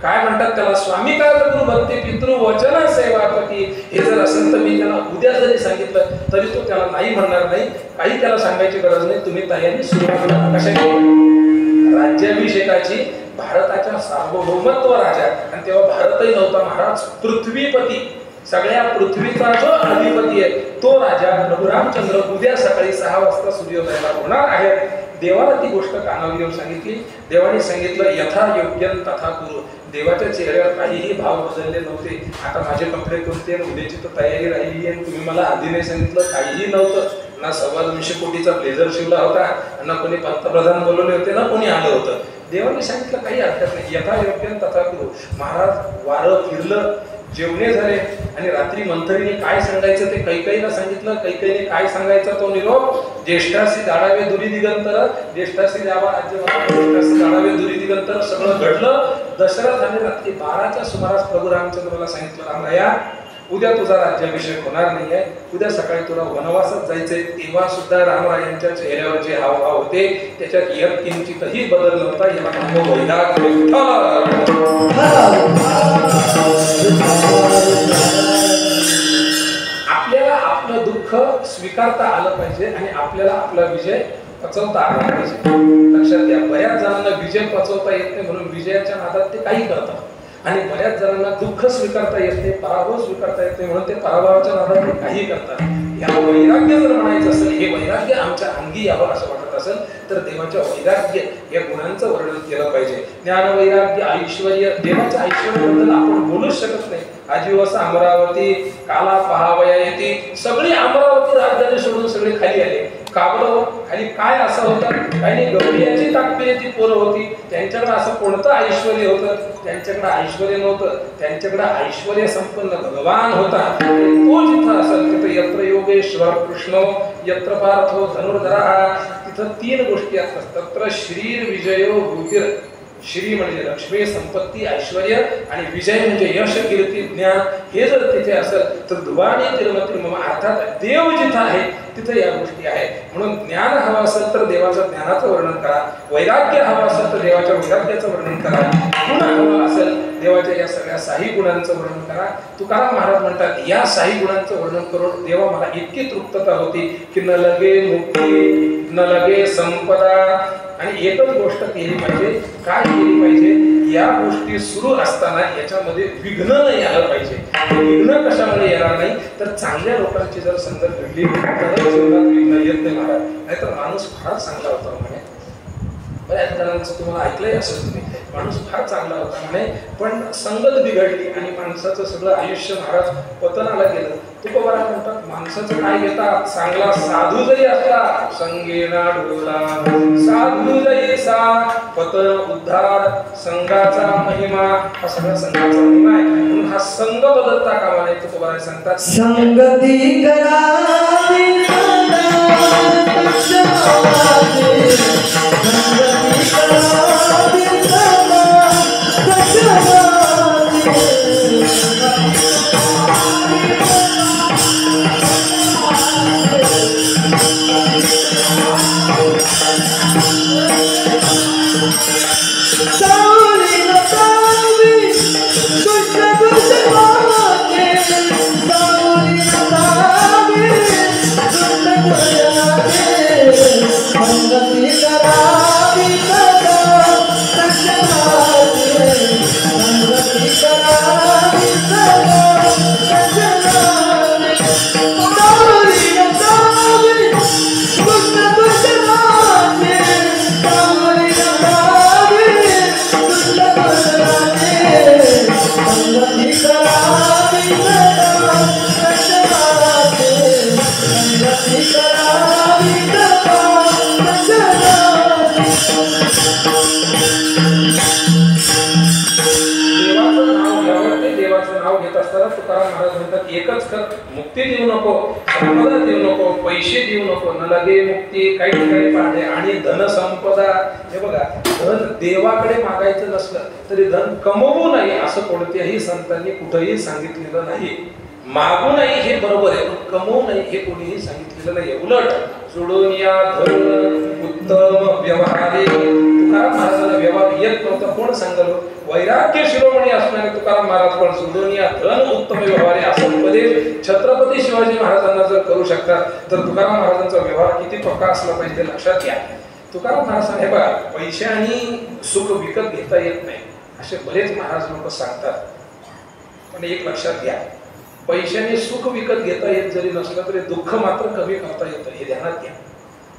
[SPEAKER 1] काय म्हणतात त्याला, स्वामी काय गुरु भक्ती पितृ वचन सेवापती, हे जर असेल तर मी त्याला उद्या जरी सांगितलं तरी तो त्याला नाही म्हणणार नाही, काही त्याला सांगायची गरज नाही. तुम्ही तयारी सुरुवात करा. कशाची? राज्याभिषेकाची. भारताच्या सार्वभौमत्व राजा, आणि तेव्हा भारतही नव्हता महाराज, पृथ्वीपती, सगळ्या पृथ्वीचा जो अधिपती आहे तो राजा प्रभू रामचंद्र उद्या सकाळी 6 वाजता सूर्योदयाला होणार आहे. देवाला ती गोष्ट कानावर घेऊन सांगितली. देवाने सांगितलं यथा योग्यं तथा कुरु. देवाच्या चेहऱ्यावर काहीही भाव बदलले नव्हते. आता माझे कपडे कोणते, उद्याची तर तयारी राहिली आहे, तुम्ही मला आधी नाही सांगितलं, काहीही नव्हतं. ना 2.25 कोटीचा ब्लेझर शिवला होता, ना कोणी पंतप्रधान बोलवले होते, ना कोणी आलं होतं. देवाने सांगितलं काही हरकत नाही, यथा योग्यं तथा कुरु. महाराज वारं फिरलं, जेवणे झाले आणि रात्री मंथरीने काय सांगायचं ते कैकेयीला सांगितलं. कैकेयीने काय सांगायचं तो निरोप, ज्येष्ठासी जाडावे दुरी दिगंतर, ज्येष्ठासी द्यावा राज्य, ज्येष्ठासी जाडावे दुरी दिगंतर, सगळं घडलं. दशरथाने रात्री 12च्या सुमारास प्रभू रामचंद्राला सांगितलं, रामराया उद्या तुझा राज्याभिषेक होणार नाहीये, उद्या सकाळी तुला वनवासात जायचंय. तेव्हा सुद्धा रामरायांच्या चेहऱ्यावर जे हावभाव होते त्याच्यात किंचितही बदल नव्हता. याला नाम वैराग्य. आपल्याला आपलं दुःख स्वीकारता आलं पाहिजे आणि आपल्याला आपला विजय पचवता आला पाहिजे. लक्षात घ्या, बऱ्याच जणांना विजय पचवता येत नाही म्हणून विजयाच्या नादात ते काही करतात, आणि बऱ्याच जणांना दुःख स्वीकारता येत नाही, पराभव स्वीकारता येत नाही म्हणून ते पराभवाच्या नादात ते काही करतात. या वैराग्य जर म्हणायचं असेल, हे वैराग्य आमच्या अंगी यावं असं वाटत असेल तर देवाच्या वैराग्य या गुणांचं वर्णन केलं पाहिजे. ज्ञान वैराग्य ऐश्वर्य. देवाच्या ऐश्वर्याबद्दल आपण बोलूच शकत नाही. आजीवस अमरावती काला पहावया येते. सगळी अमरावती राज्याने सोडून सगळे खाली आले. काबलं खाली काय असं होतं, काही नाही, गवळीयाची ताकदीची पोरं होती, त्यांच्याकडे असं कोणतं ऐश्वर्य होतं, त्यांच्याकडे ऐश्वर्य नव्हतं, त्यांच्याकडे ऐश्वर्य संपन्न भगवान होता. तो जिथं असेल तिथं यत्र योगेश्वर कृष्ण यत्र पार्थो धनुर्धरा, तिथं 3 गोष्टी असतात. तत्र श्रीर विजयो भूतीर. श्री म्हणजे लक्ष्मी संपत्ती ऐश्वर्य आणि विजय म्हणजे यश कीर्ती ज्ञान. हे जर तिथे असेल तर धुवानी तिरुमती मम, अर्थात देव जिथं आहे तिथे या गोष्टी आहेत. म्हणून ज्ञान हवं असेल तर देवाचं ज्ञानाचं वर्णन करा, वैराग्य हवं असेल तर देवाच्या वैराग्याचं वर्णन करा, गुण हवं असेल देवाच्या या सगळ्या 6 गुणांचं वर्णन करा. तुकाराम महाराज म्हणतात या 6 गुणांचं वर्णन करून देवा मला इतकी तृप्तता होती की न लगे मुक्ती न लगे संपदा. आणि एकच गोष्ट केली पाहिजे. काय केली पाहिजे? या गोष्टी सुरू असताना याच्यामध्ये विघ्न नाही आलं पाहिजे. विघ्न कशामुळे येणार नाही तर चांगल्या लोकांची जर संगत घडली तर जीवनात विघ्न येत नाही महाराज. नाहीतर माणूस फार चांगला होता म्हणे. बऱ्याच जणांचं तुम्हाला ऐकलंय असेल तुम्ही, माणूस फार चांगला होता म्हणे, पण संगत बिघडली आणि माणसाचं सगळं आयुष्य महाराज पतनाला गेलं. तुकोबारा म्हणतात माणसाचं काय घेतात, चांगला साधू जरी असला संगेना डोला, साधू जैसा पतन उद्धार, संघाचा महिमा. हा सगळा संघाचा महिमा आहे. म्हणून हा संघ बदलता कामा नये. तुकोबारा सांगतात
[SPEAKER 2] संगती करावी
[SPEAKER 1] एकच कर, मुक्ती देऊ नको, संपदा देऊ नको, पैसे देऊ नको, न लगे मुक्ती काही ठिकाणी पाहते आणि धन संपदा. हे बघा, धन देवाकडे मागायचं नसलं तरी धन कमवू नये असं कोणत्याही संतांनी कुठेही सांगितलेलं नाही. मागू नये हे बरोबर आहे, पण कमवू नये हे कोणीही सांगितलेलं नाही. उलट सोडून या धन उत्तम व्यवहारे. तुकाराम महाराजांना व्यवहार येत नव्हता, कोण सांगलो? वैराग्य शिरोमणी असणारे तुकाराम महाराज पण सोडून या धन उत्तम व्यवहारे असं उपदेश छत्रपती शिवाजी महाराजांना जर करू शकतात तर तुकाराम महाराजांचा व्यवहार किती पक्का असला पाहिजे ते लक्षात घ्या. तुकाराम महाराज हे बघा, पैशाने सुख विकत घेता येत नाही असे बरेच महाराज लोक सांगतात, पण एक लक्षात घ्या, पैशाने सुख विकत घेता येत जरी नसलं तरी दुःख मात्र कमी करता येतं, हे ध्यानात घ्या.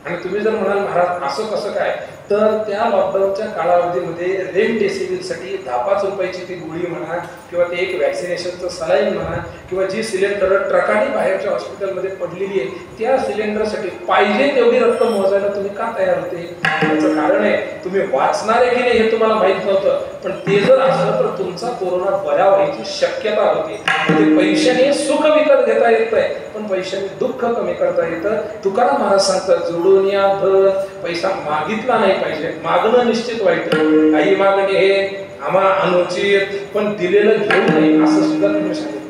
[SPEAKER 1] आणि तुम्ही जर म्हणाल महाराज असं कसं काय, तर त्या लॉकडाऊनच्या कालावधीमध्ये रेमडेसिवीरसाठी 10-5 रुपयाची ती गोळी म्हणा किंवा ते एक वॅक्सिनेशनचं सलाईन म्हणा किंवा जी सिलेंडर ट्रकाने बाहेरच्या हॉस्पिटलमध्ये पडलेली आहे त्या सिलेंडरसाठी पाहिजे तेवढी रक्कम मोजायला तुम्ही का तयार होते? त्याचं कारण आहे तुम्ही वाचणार आहे की नाही हे तुम्हाला माहित नव्हतं, पण ते जर असलं तर तुमचा कोरोना बरा व्हायची शक्यता होती. म्हणजे पैशाने सुख विकत घेता येत आहे पण पैशाने दुःख कमी करता येतं. तुकाराम महाराज सांगतात, जोडून या धन. पैसा मागितला नाही पाहिजे, मागणं निश्चित वाईट, काही मागणे हे आम्हा अनुचित, पण दिलेलं घेऊ नये असं सुद्धा तुम्ही सांगितलं.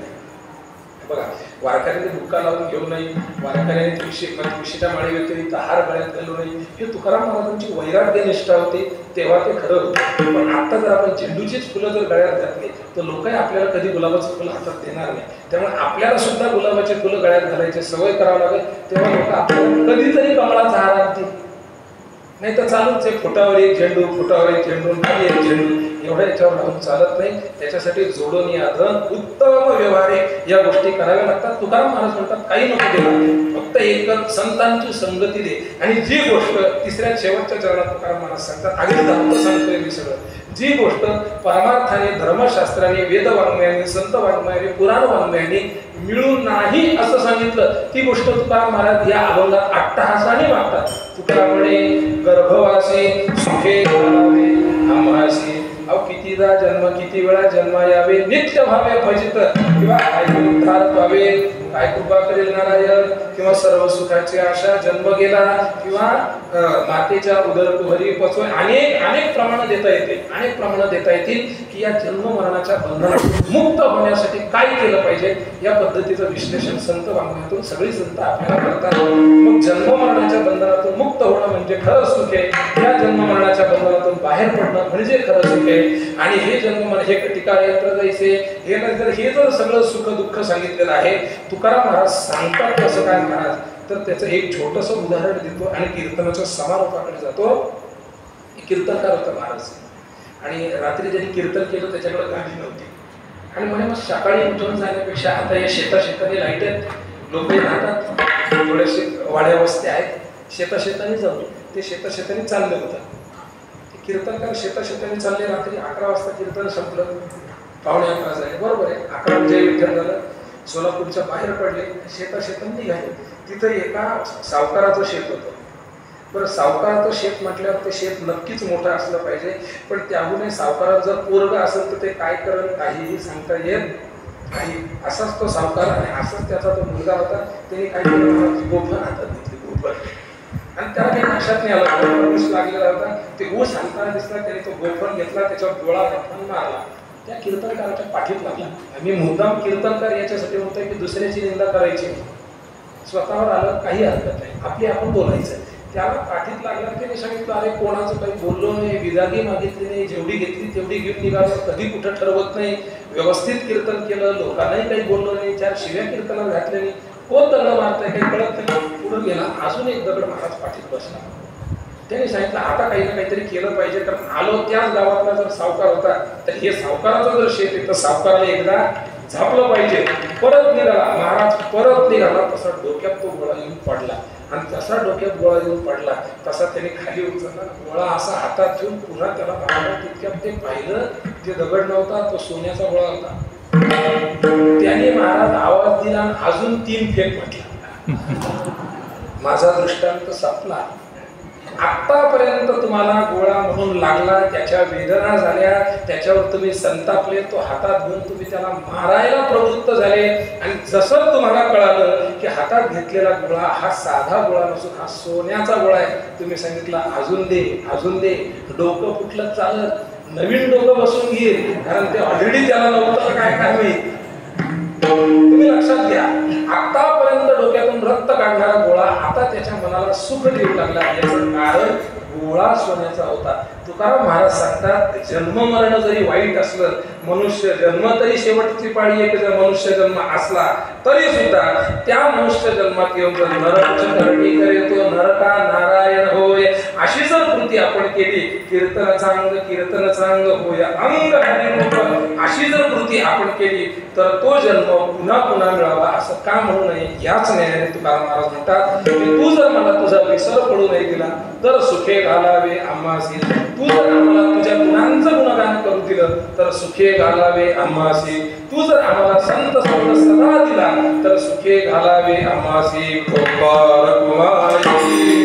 [SPEAKER 1] बघा, वारकऱ्याने बुक्का लावून घेऊ नये, वारकऱ्याने तुळशीच्या माळी व्यतिरिक्त हार गळ्यात घालू नये, हे तुकाराम महाराजांची वैराग्य निष्ठा होती तेव्हा ते खरं होतं. पण आता जर आपण झेंडूचीच फुलं जर गळ्यात घातली तर लोकही आपल्याला कधी गुलाबाचं फुलं हातात देणार नाही. त्यामुळे आपल्याला सुद्धा गुलाबाचे फुलं गळ्यात घालायची सवय करावं लागेल, तेव्हा लोक आपल्याला कधीतरी कमळाचा हार आणतील. नाही तर चालूच आहे, फुटावर एक झेंडू, फुटावर एक झेंडू, खाली एक झेंडू, एवढ्या याच्यावर राहून चालत नाही. त्याच्यासाठी जोडून या धन उत्तम व्यवहारे या गोष्टी कराव्या लागतात. तुकाराम महाराज म्हणतात, काही नको देणार, फक्त एक संतांची संगती दे. आणि जी गोष्ट तिसऱ्या शेवटच्या चरणात तुकाराम महाराज सांगतात, अगदी धावतं सांगतोय मी सगळं, जी गोष्ट परमार्थाने, धर्मशास्त्राने, वेद वाङ्मयाने, संत वाङ्मयाने, पुराण वाङ्मयाने मिळून नाही असं सांगितलं, ती गोष्ट तुकाराम महाराज या अभंगात अट्टहासाने मागतात. तुकाराम म्हणे, गर्भवासी सुखे घालावे आम्हासी. अहो कितीदा जन्म, किती वेळा जन्म यावे, नित्य भावे भजित, किंवा काय उद्धार व्हावे, काय कृपा करेल नारायण, किंवा सर्व सुखाची आशा जन्म गेला, किंवा मातेच्या उदरकुहरी पचवून अनेक प्रमाण देता येते, अनेक प्रमाण देता येतील की या जन्म मरणाच्या बंधनातून मुक्त होण्यासाठी काय केलं पाहिजे या पद्धतीचं विश्लेषण संत वाङ्मयातून सगळी संत आपल्याला करतात. मग जन्म मरणाच्या बंधनातून मुक्त होणं म्हणजे खरं सुख आहे, या जन्म मरणाच्या बंधनातून बाहेर पडणं म्हणजे खरं सुख आहे. आणि हे जन्म मरण हे टीका यंत्र जायचे हे नंतर हे जर सगळं सुख दुःख सांगितलेलं आहे. तुकाराम महाराज सांगतात कसं काय महाराज, तर त्याचं एक छोटंसं उदाहरण देतो आणि कीर्तनाच्या समारोपाकडे जातो. कीर्तनकार होता महाराज आणि रात्री ज्यांनी कीर्तन केलं त्याच्याकडे गाडी नव्हती आणि म्हणे मग सकाळी उठून जाण्यापेक्षा आता या शेताने लाईट आहेत, लोक राहतात, थोडेसे वाड्या वस्त्या आहेत, शेताने जाऊ. ते शेताने चालले होतं. कीर्तनकार शेताने चालले. रात्री 11 वाजता कीर्तन संपलं, 11:15 झाले, बरोबर आहे. 11 जय विठ्ठल झालं. सोलापूरच्या बाहेर पडले, शेताने निघाले. तिथं एका सावकाराचं शेत होतं. बरं, सावकाराचं शेत म्हटल्यावर ते शेत नक्कीच मोठं असलं पाहिजे, पण त्याहूनही सावकारात जर पोरगा असेल तर ते काय करेल काहीही सांगता येत नाही. असाच तो सावकार आणि असाच त्याचा तो मुलगा होता. त्यांनी काय केलं, गोफण हातात घेतली, गोफण, आणि त्याला काही लक्षात नाही आलं, ऊस लागलेला होता. ते ऊस हाताने दिसला, त्याने तो गोफण घेतला, त्याच्यावर डोळा घातला, मारला. त्या कीर्तनकाराच्या पाठीत लागला. आम्ही मुद्दाम कीर्तनकार याच्यासाठी म्हणतोय की दुसऱ्याची निंदा करायची, स्वतःवर आलं काही हरकत नाही, आपली आपण बोलायचं. त्याला पाठीत लागला. त्याने सांगितलं अरे कोणाचं काही बोललो नाही, विजागी मागितली नाही, जेवढी घेतली तेवढी घेऊन निघालो, कधी कुठं ठरवत नाही, व्यवस्थित कीर्तन केलं, लोकांनाही काही बोललो नाही, 4 शिव्या कीर्तनात घातल्या नाही, कोण दगड मारताय काही कळत नाही. पुढे गेला, अजून एक दगड महाराज पाठीत बसला. त्याने सांगितलं आता काही ना काहीतरी केलं पाहिजे, कारण आलो त्याच गावातला जर सावकार होता तर हे सावकाराचं जर शेत आहे तर सावकाराला एकदा झापलं पाहिजे. परत निघाला महाराज, परत निघाला, तसा डोक्यात तो गोळा येऊन पडला. आणि जसा डोक्यात गोळा येऊन पडला तसा त्याने खाली उचलला, गोळा असा हातात घेऊन पुन्हा त्याला मारला. तितक्यात ते पाहिलं ते दगड नव्हता, तो सोन्याचा गोळा होता. त्याने महाराज आवाज दिला आणि अजून 3 फेक म्हटला. माझा दृष्टांत संपला. आतापर्यंत तुम्हाला गोळा म्हणून लागला, त्याच्या वेदना झाल्या, त्याच्यावर तुम्ही संतापले, तो हातात घेऊन तुम्ही त्याला मारायला प्रवृत्त झाले. आणि जसं तुम्हाला कळालं की हातात घेतलेला गोळा हा साधा गोळा नसून हा सोन्याचा गोळा आहे, तुम्ही सांगितलं अजून दे, अजून दे. डोकं फुटलं चालत, नवीन डोकं बसून घे, कारण ते ऑलरेडी त्याला नव्हतं काय काय माहित. तुम्ही लक्षात घ्या, आतापर्यंत डोक्यातून रक्त काढणारा गोळा आता त्याच्या मनाला सुख देऊ लागला. याचं कारण गोळा सोन्याचा होता. तुकाराम महाराज सांगतात जन्म मरण जरी वाईट असलं, मनुष्य जन्म तरी शेवटची पाळी आहे. जर मनुष्य जन्म असला तरी सुद्धा त्या मनुष्य जन्मात येऊन जर नरक करणी करे तो नरका नारायण होय, अशी जर कृती आपण केली, कीर्तन चांग होय अंग हरिरूप, अशी जर कृती आपण केली तर तो जन्म पुन्हा पुन्हा मिळावा असं का म्हणू नये. याच न्यायाने तुकाराम महाराज म्हणतात की तू जर मला तुझा विसर पडू नाही दिला तर सुखे घालावे आम्हासी. तू जर आम्हाला तुझ्या गुणांचं गुणगान करू दिलं तर सुखे घालावे आम्हासी. तू जर आम्हाला संत संत सदा दिला तर सुखे घालावे आम्हासी. गोपाळ कुमारी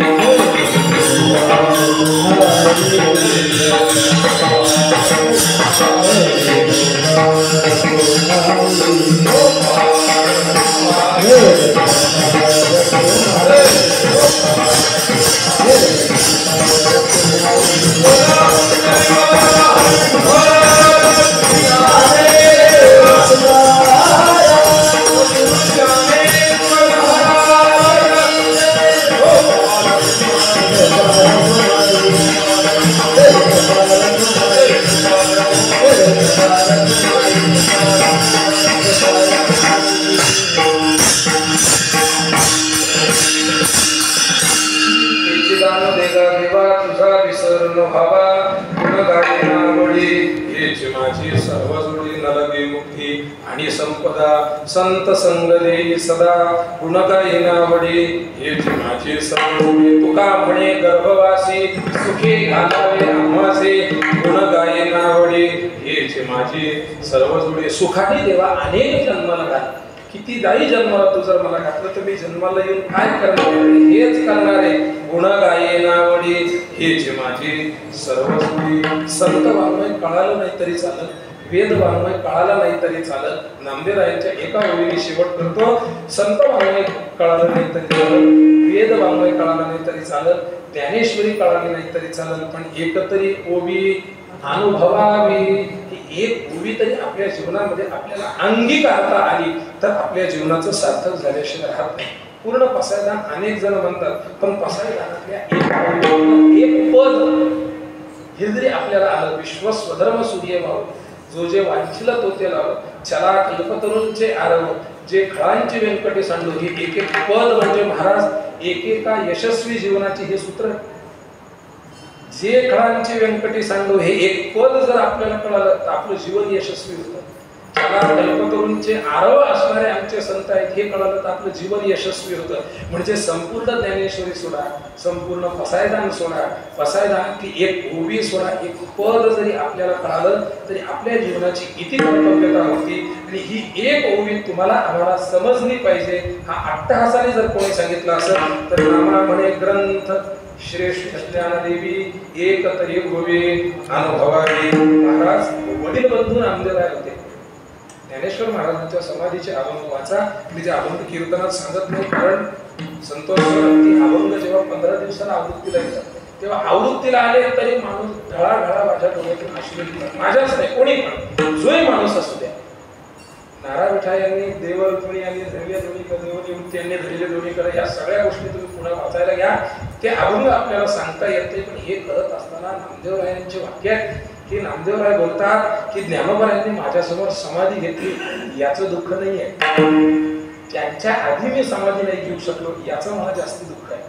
[SPEAKER 1] आणि संपदा संत संग देई सदा. गुणगायनावडी हेच माझे सर्वोडी. तुका म्हणे गर्भवासी सुखे घालावे आम्हासे. गुणगायनावडी हेच माझे सर्व जोडे. सुखाने देवा अनेक जन्माला घाल, किती दाई जन्माला तू जर मला घातलं तर मी जन्माला येऊन काय करणार, हेच करणारे. गुणगायनावडी हेच माझे सर्व जोडी. संत वाङ्मय कळालं नाही तरी चालत, वेद वाङ्मय कळाला नाही तरी चालत. नामदेवरायांच्या एका ओळीने शेवट करतो, संत वाङ्मय कळालं नाही तरी चालत, वेद वाङ्मय कळाला नाही तरी चालत, ज्ञानेश्वरी कळाली नाही तरी चालत, पण एकतरी ओवी अनुभवावी. ही एक ओवी तरी आपल्या जीवनामध्ये आपल्याला अंगीकारता आली तर आपल्या जीवनाचं सार्थक झाल्याशिवाय राहत नाही. पूर्ण पसायदान अनेक जण म्हणतात, पण पसायदानातल्या एक पद हे जरी आपल्याला आलं, विश्वस्वधर्म सूर्य भाव, जो जे वांछिलं तो ते लाव, चला कल्पतरूंचे आरव, जे खळांचे व्यंकटे सांडू. हे एक एक पद म्हणजे महाराज एकेका यशस्वी जीवनाची हे सूत्र. जे खळांचे व्यंकटे सांडू हे एक पद जर आपल्याला कळालं तर आपलं जीवन यशस्वी होतं. चला कल्पतरूंचे आरव असणारे आमचे संत आहेत हे कळालं तर आपलं जीवन यशस्वी होतं. म्हणजे संपूर्ण ज्ञानेश्वरी सोडा, संपूर्ण पसायदान सोडा, पसायदानातली एक ओवी सोडा, एक पद जरी आपल्याला कळालं तरी आपल्या जीवनाची किती कर्तव्यता होती. आणि ही एक ओवी तुम्हाला आम्हाला समजली पाहिजे. हा अट्टहासाने जर कोणी सांगितलं असेल तर नामा म्हणे ग्रंथ श्रेष्ठ ज्ञानदेवी एक तरी होवे अनुभवावी. महाराज वडील बंधू नामदेवराय होते. ज्ञानेश्वर महाराजांच्या समाधीचे अभंग वाचा. मी जे अभंग कीर्तनात सांगत नाही, कारण संतोष अभंग जेव्हा 15 दिवसाला आवृत्तीला येतात तेव्हा आवृत्तीला आले तरी माणूस ढळा माझ्या डोळ्यातून अश्रू येतात. माझ्याच नाही, कोणी पण जोही माणूस असू द्या. नारा विठा यांनी देव रुक्मिणी यांनी धरल्या दोन्ही कर, देव निवृत्ती यांनी धरले दोन्ही कर, या सगळ्या गोष्टी तुम्ही पुन्हा वाचायला घ्या. ते अभंग आपल्याला सांगता येते, पण हे करत असताना नामदेवरायांचे वाक्य आहेत की नामदेवराय बोलतात की ज्ञानोबारायांनी माझ्यासमोर समाधी घेतली याचं दुःख नाही आहे, त्यांच्या आधी मी समाधी नाही घेऊ शकलो याचं मला जास्त दुःख आहे.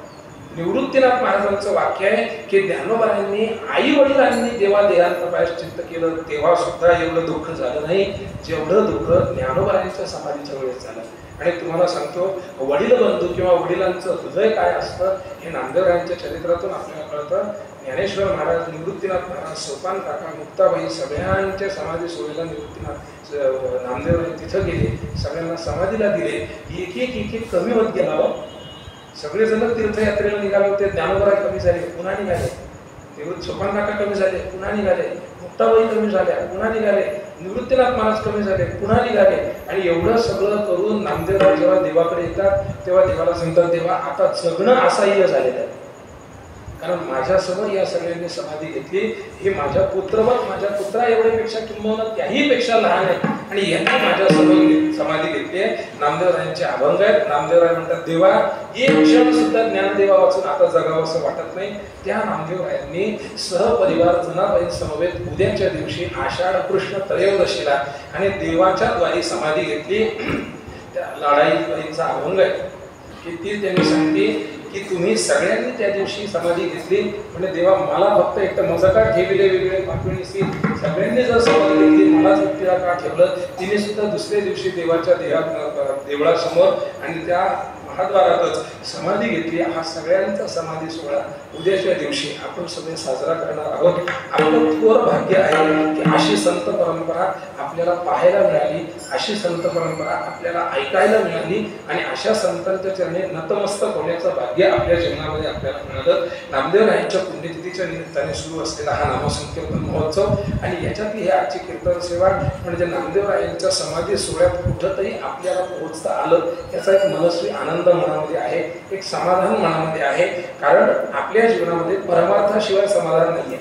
[SPEAKER 1] निवृत्तीनाथ महाराजांचं वाक्य आहे की ज्ञानोबारायांनी आई वडिलांनी जेव्हा देहांत प्रायश्चित्त केलं तेव्हा सुद्धा एवढं दुःख झालं नाही जेवढं दुःख ज्ञानोबारायांच्या समाधीच्या वेळेस झालं. आणि तुम्हाला सांगतो, वडील बंधू किंवा वडिलांचं हृदय काय असतं हे नामदेवरायांच्या चरित्रातून आपल्याला कळतं. ज्ञानेश्वर महाराज, निवृत्तीनाथ महाराज, सोपान काका, मुक्ताबाई सगळ्यांच्या समाधी सोहळ्याला निवृत्तीनाथ नामदेवराय तिथं गेले, सगळ्यांना समाधीला दिले. एक एक एक एक कमी होत गेला हो. सगळेजण तीर्थयात्रेला निघाले होते, ज्ञानोबाराय कमी झाले, पुन्हा निघाले. सोपान काका कमी झाले, पुन्हा निघाले. मुक्ताबाई कमी झाल्या, पुन्हा निघाले. निवृत्तीनाथ महाराज कमी झाले, पुन्हा निघाले. आणि एवढं सगळं करून नामदेवराय जेव्हा देवाकडे येतात तेव्हा देवाला सांगतात, देवा आता जगणं असह्य झालेलं आहे, कारण माझ्यासमोर या सगळ्यांनी समाधी घेतली, हे माझ्या पुत्रवत, माझ्या पुत्रा एवढ्यापेक्षा किंवा त्याही पेक्षा लहान आहे आणि यांनी माझ्यासमोर समाधी घेतली आहे. नामदेवरायांचे अभंग आहेत. नामदेवराय म्हणतात, देवा एक क्षण सुद्धा ज्ञानदेवा वाचून आता जगावं असं वाटत नाही. त्या नामदेवरायांनी सहपरिवार जनाबाई समवेत उद्याच्या दिवशी आषाढ कृष्ण त्रयोदशीला आणि देवाच्या द्वारी समाधी घेतली. त्या लाडाईचा अभंग आहे की ती त्यांनी सांगते की तुम्ही सगळ्यांनी त्या दिवशी समाधी घेतली, म्हणजे देवा मला फक्त एक मजाका ठेवले वेगळे पाठवणीशी, सगळ्यांनी जर समाधी घेतली मलाच व्यक्तीला का ठेवलं. तिने सुद्धा दुसऱ्या दिवशी देवाच्या देवळासमोर आणि त्या महाद्वारातच समाधी घेतली. हा सगळ्यांचा समाधी सोहळा उद्याच्या दिवशी आपण सगळे साजरा करणार आहोत. आपलं थोर भाग्य आहे की अशी संत परंपरा आपल्याला पाहायला मिळाली, अशी संत परंपरा आपल्याला ऐकायला मिळाली आणि अशा संतांच्या चरणी नतमस्तक होण्याचं भाग्य आपल्या जीवनामध्ये आपल्याला मिळालं. नामदेवरायांच्या पुण्यतिथीच्या निमित्ताने सुरू असलेला हा नामसंकीर्तन महोत्सव आणि याच्यातली ही आजची कीर्तन सेवा म्हणजे नामदेवरायांच्या समाधी सोहळ्यात कुठंतरी आपल्याला पोहोचता आलं याचा एक मनस्वी आनंद मनामध्ये आहे, एक समाधान मनामध्ये आहे. कारण आपल्या जीवनामध्ये परमार्थाशिवाय समाधान नाहीये.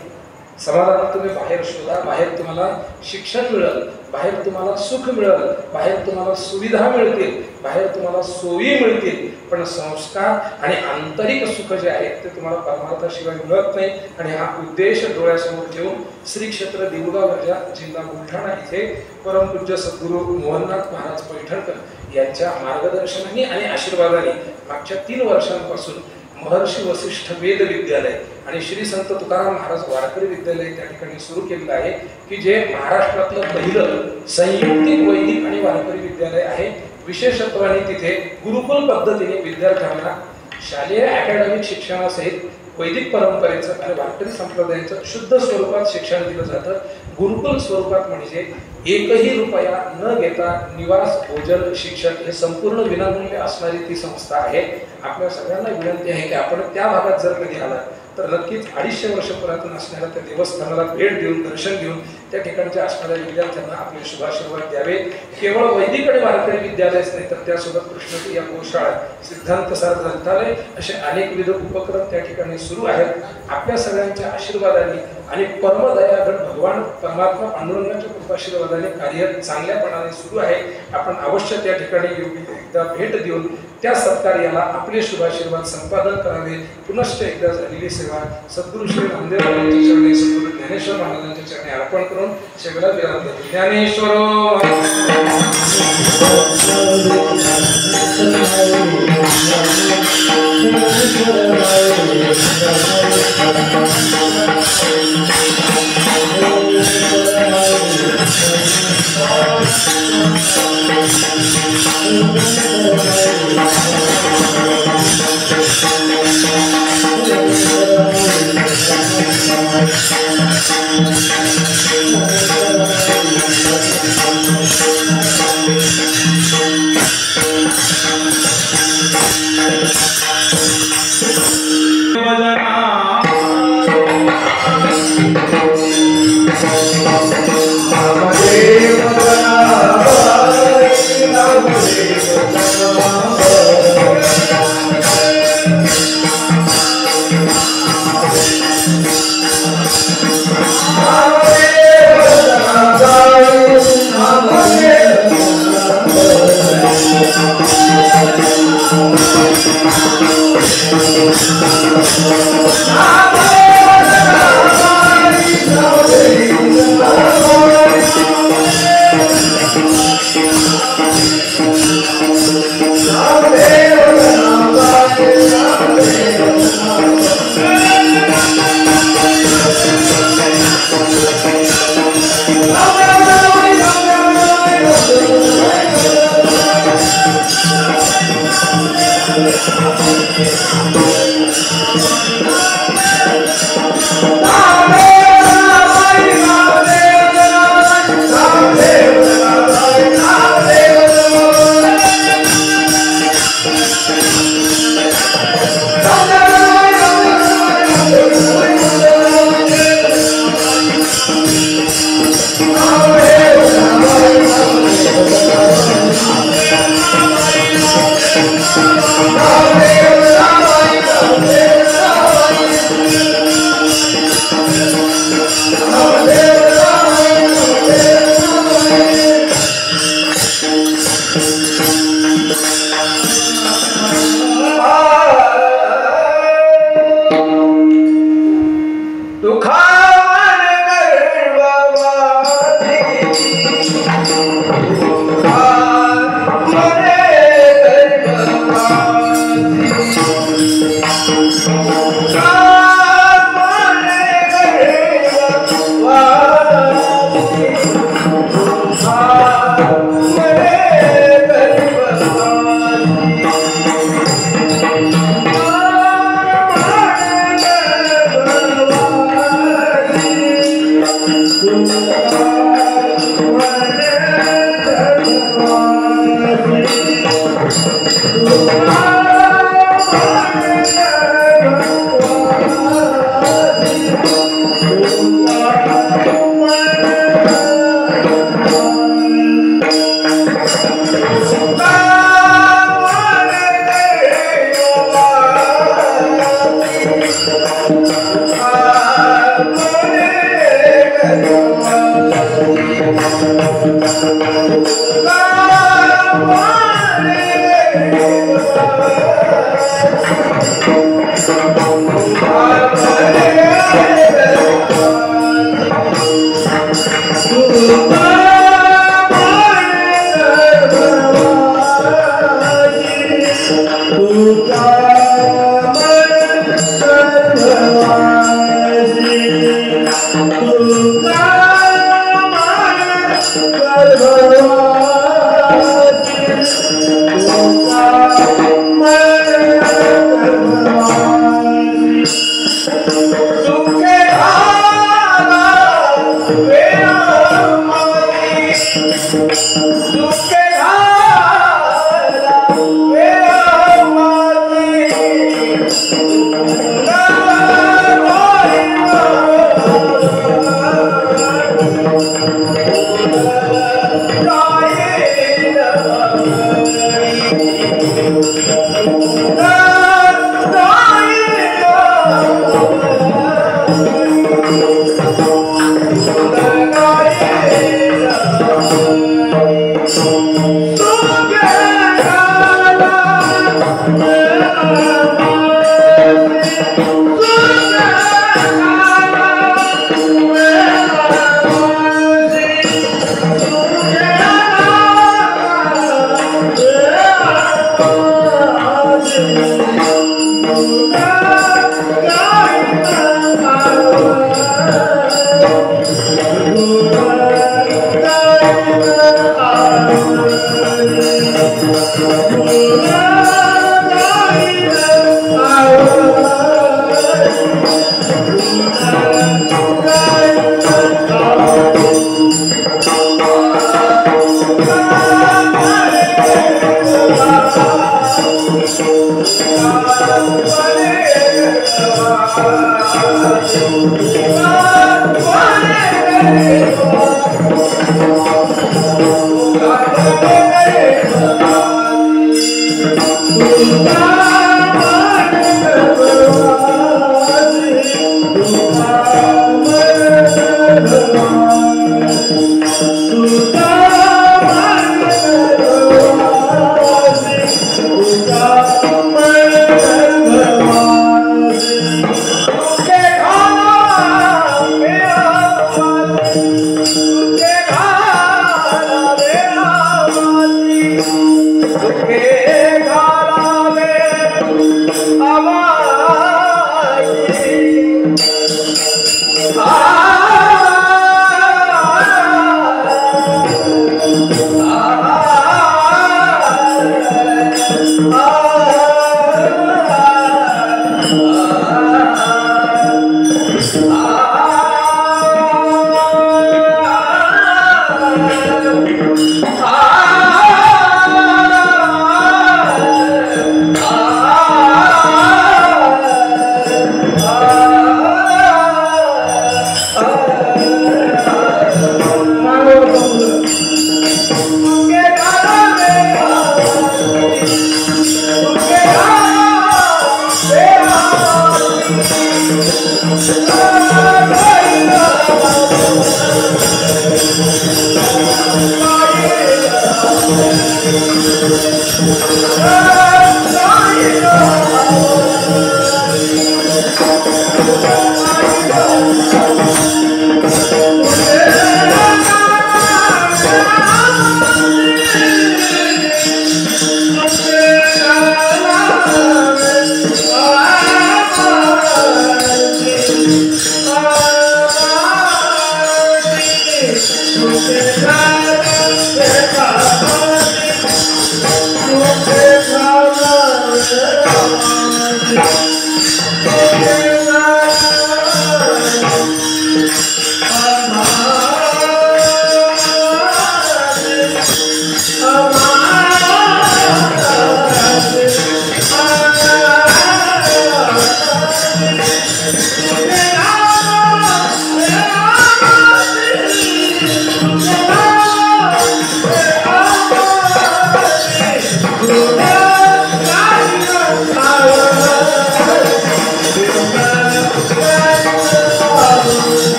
[SPEAKER 1] समाधान तुम्ही बाहेर शोधा, बाहेर तुम्हाला शिक्षण मिळेल, बाहेर तुम्हाला सुख मिळेल, बाहेर तुम्हाला सुविधा मिळतील, बाहेर तुम्हाला सोयी मिळतील, पण संस्कार आणि आंतरिक सुख जे आहे ते तुम्हाला परमार्थाशिवाय मिळत नाही. आणि हा उद्देश डोळ्यासमोर ठेवून श्री क्षेत्र देऊळगावच्या जिल्हा बुलढाणा इथे परमपूज्य सद्गुरू मोहननाथ महाराज पैठणकर यांच्या मार्गदर्शनाने आणि आशीर्वादाने मागच्या 3 वर्षांपासून महर्षी वसिष्ठ वेद विद्यालय आणि श्री संत तुकाराम महाराज वारकरी विद्यालय त्या ठिकाणी सुरू केलेलं आहे की जे महाराष्ट्रातलं पहिलं संयुक्तिक वैदिक आणि वारकरी विद्यालय आहे. विशेषत्वाने तिथे गुरुकुल पद्धतीने विद्यार्थ्यांना शालेय अकॅडमिक शिक्षणासहित वैदिक परंपरेचं आणि वारकरी संप्रदायाचं शुद्ध स्वरूपात शिक्षण दिलं जातं. गुरुकुल स्वरूपात म्हणजे एकही रुपया न घेता निवास, भोजन, शिक्षण हे संपूर्ण विनामूल्य असणारी ती संस्था आहे. आपल्या सगळ्यांना विनंती आहे की आपण त्या भागात जर कधी आला तर नक्कीच 250 वर्ष पुरातन असणाऱ्या त्या देवस्थानाला भेट देऊन दर्शन घेऊन त्या ठिकाणच्या असणाऱ्या विद्यार्थ्यांना आपले शुभाशीर्वाद द्यावे. केवळ वैदिक आणि वारकरी विद्यालयच नाही तर त्यासोबत कृष्णप्रिया गोशाळा, सिद्धांत सार ग्रंथालय असे अनेकविध उपक्रम त्या ठिकाणी सुरू आहेत. आपल्या सगळ्यांच्या आशीर्वादाने आणि परमदयाघन भगवान परमात्मा पांडुरंगाच्या कृपाशीर्वादाने कार्य चांगल्यापणाने सुरू आहे. आपण अवश्य त्या ठिकाणी एकदा भेट देऊन त्या सत्कार्याला आपले शुभाशीर्वाद संपादन करावे. पुनश्च एकदा झालेली सेवा सद्गुरू श्री नामदेवरायांच्या चरणी, सद्गुरू ज्ञानेश्वर महाराजांच्या चरणी अर्पण करून सेवेला विराम देतो. Dnyaneshwar
[SPEAKER 2] Hare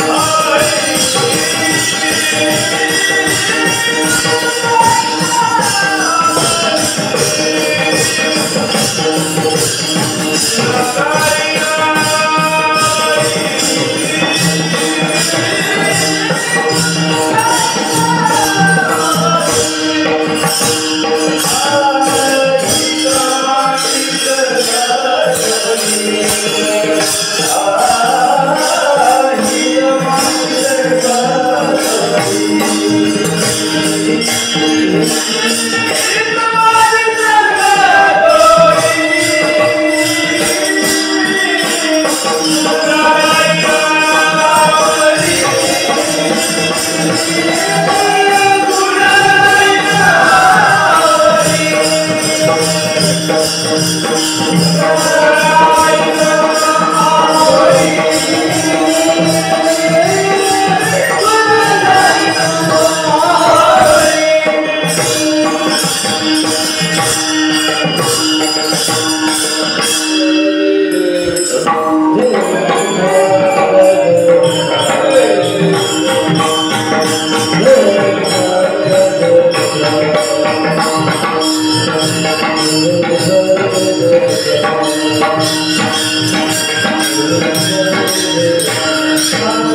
[SPEAKER 3] Oh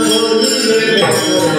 [SPEAKER 2] बोलिले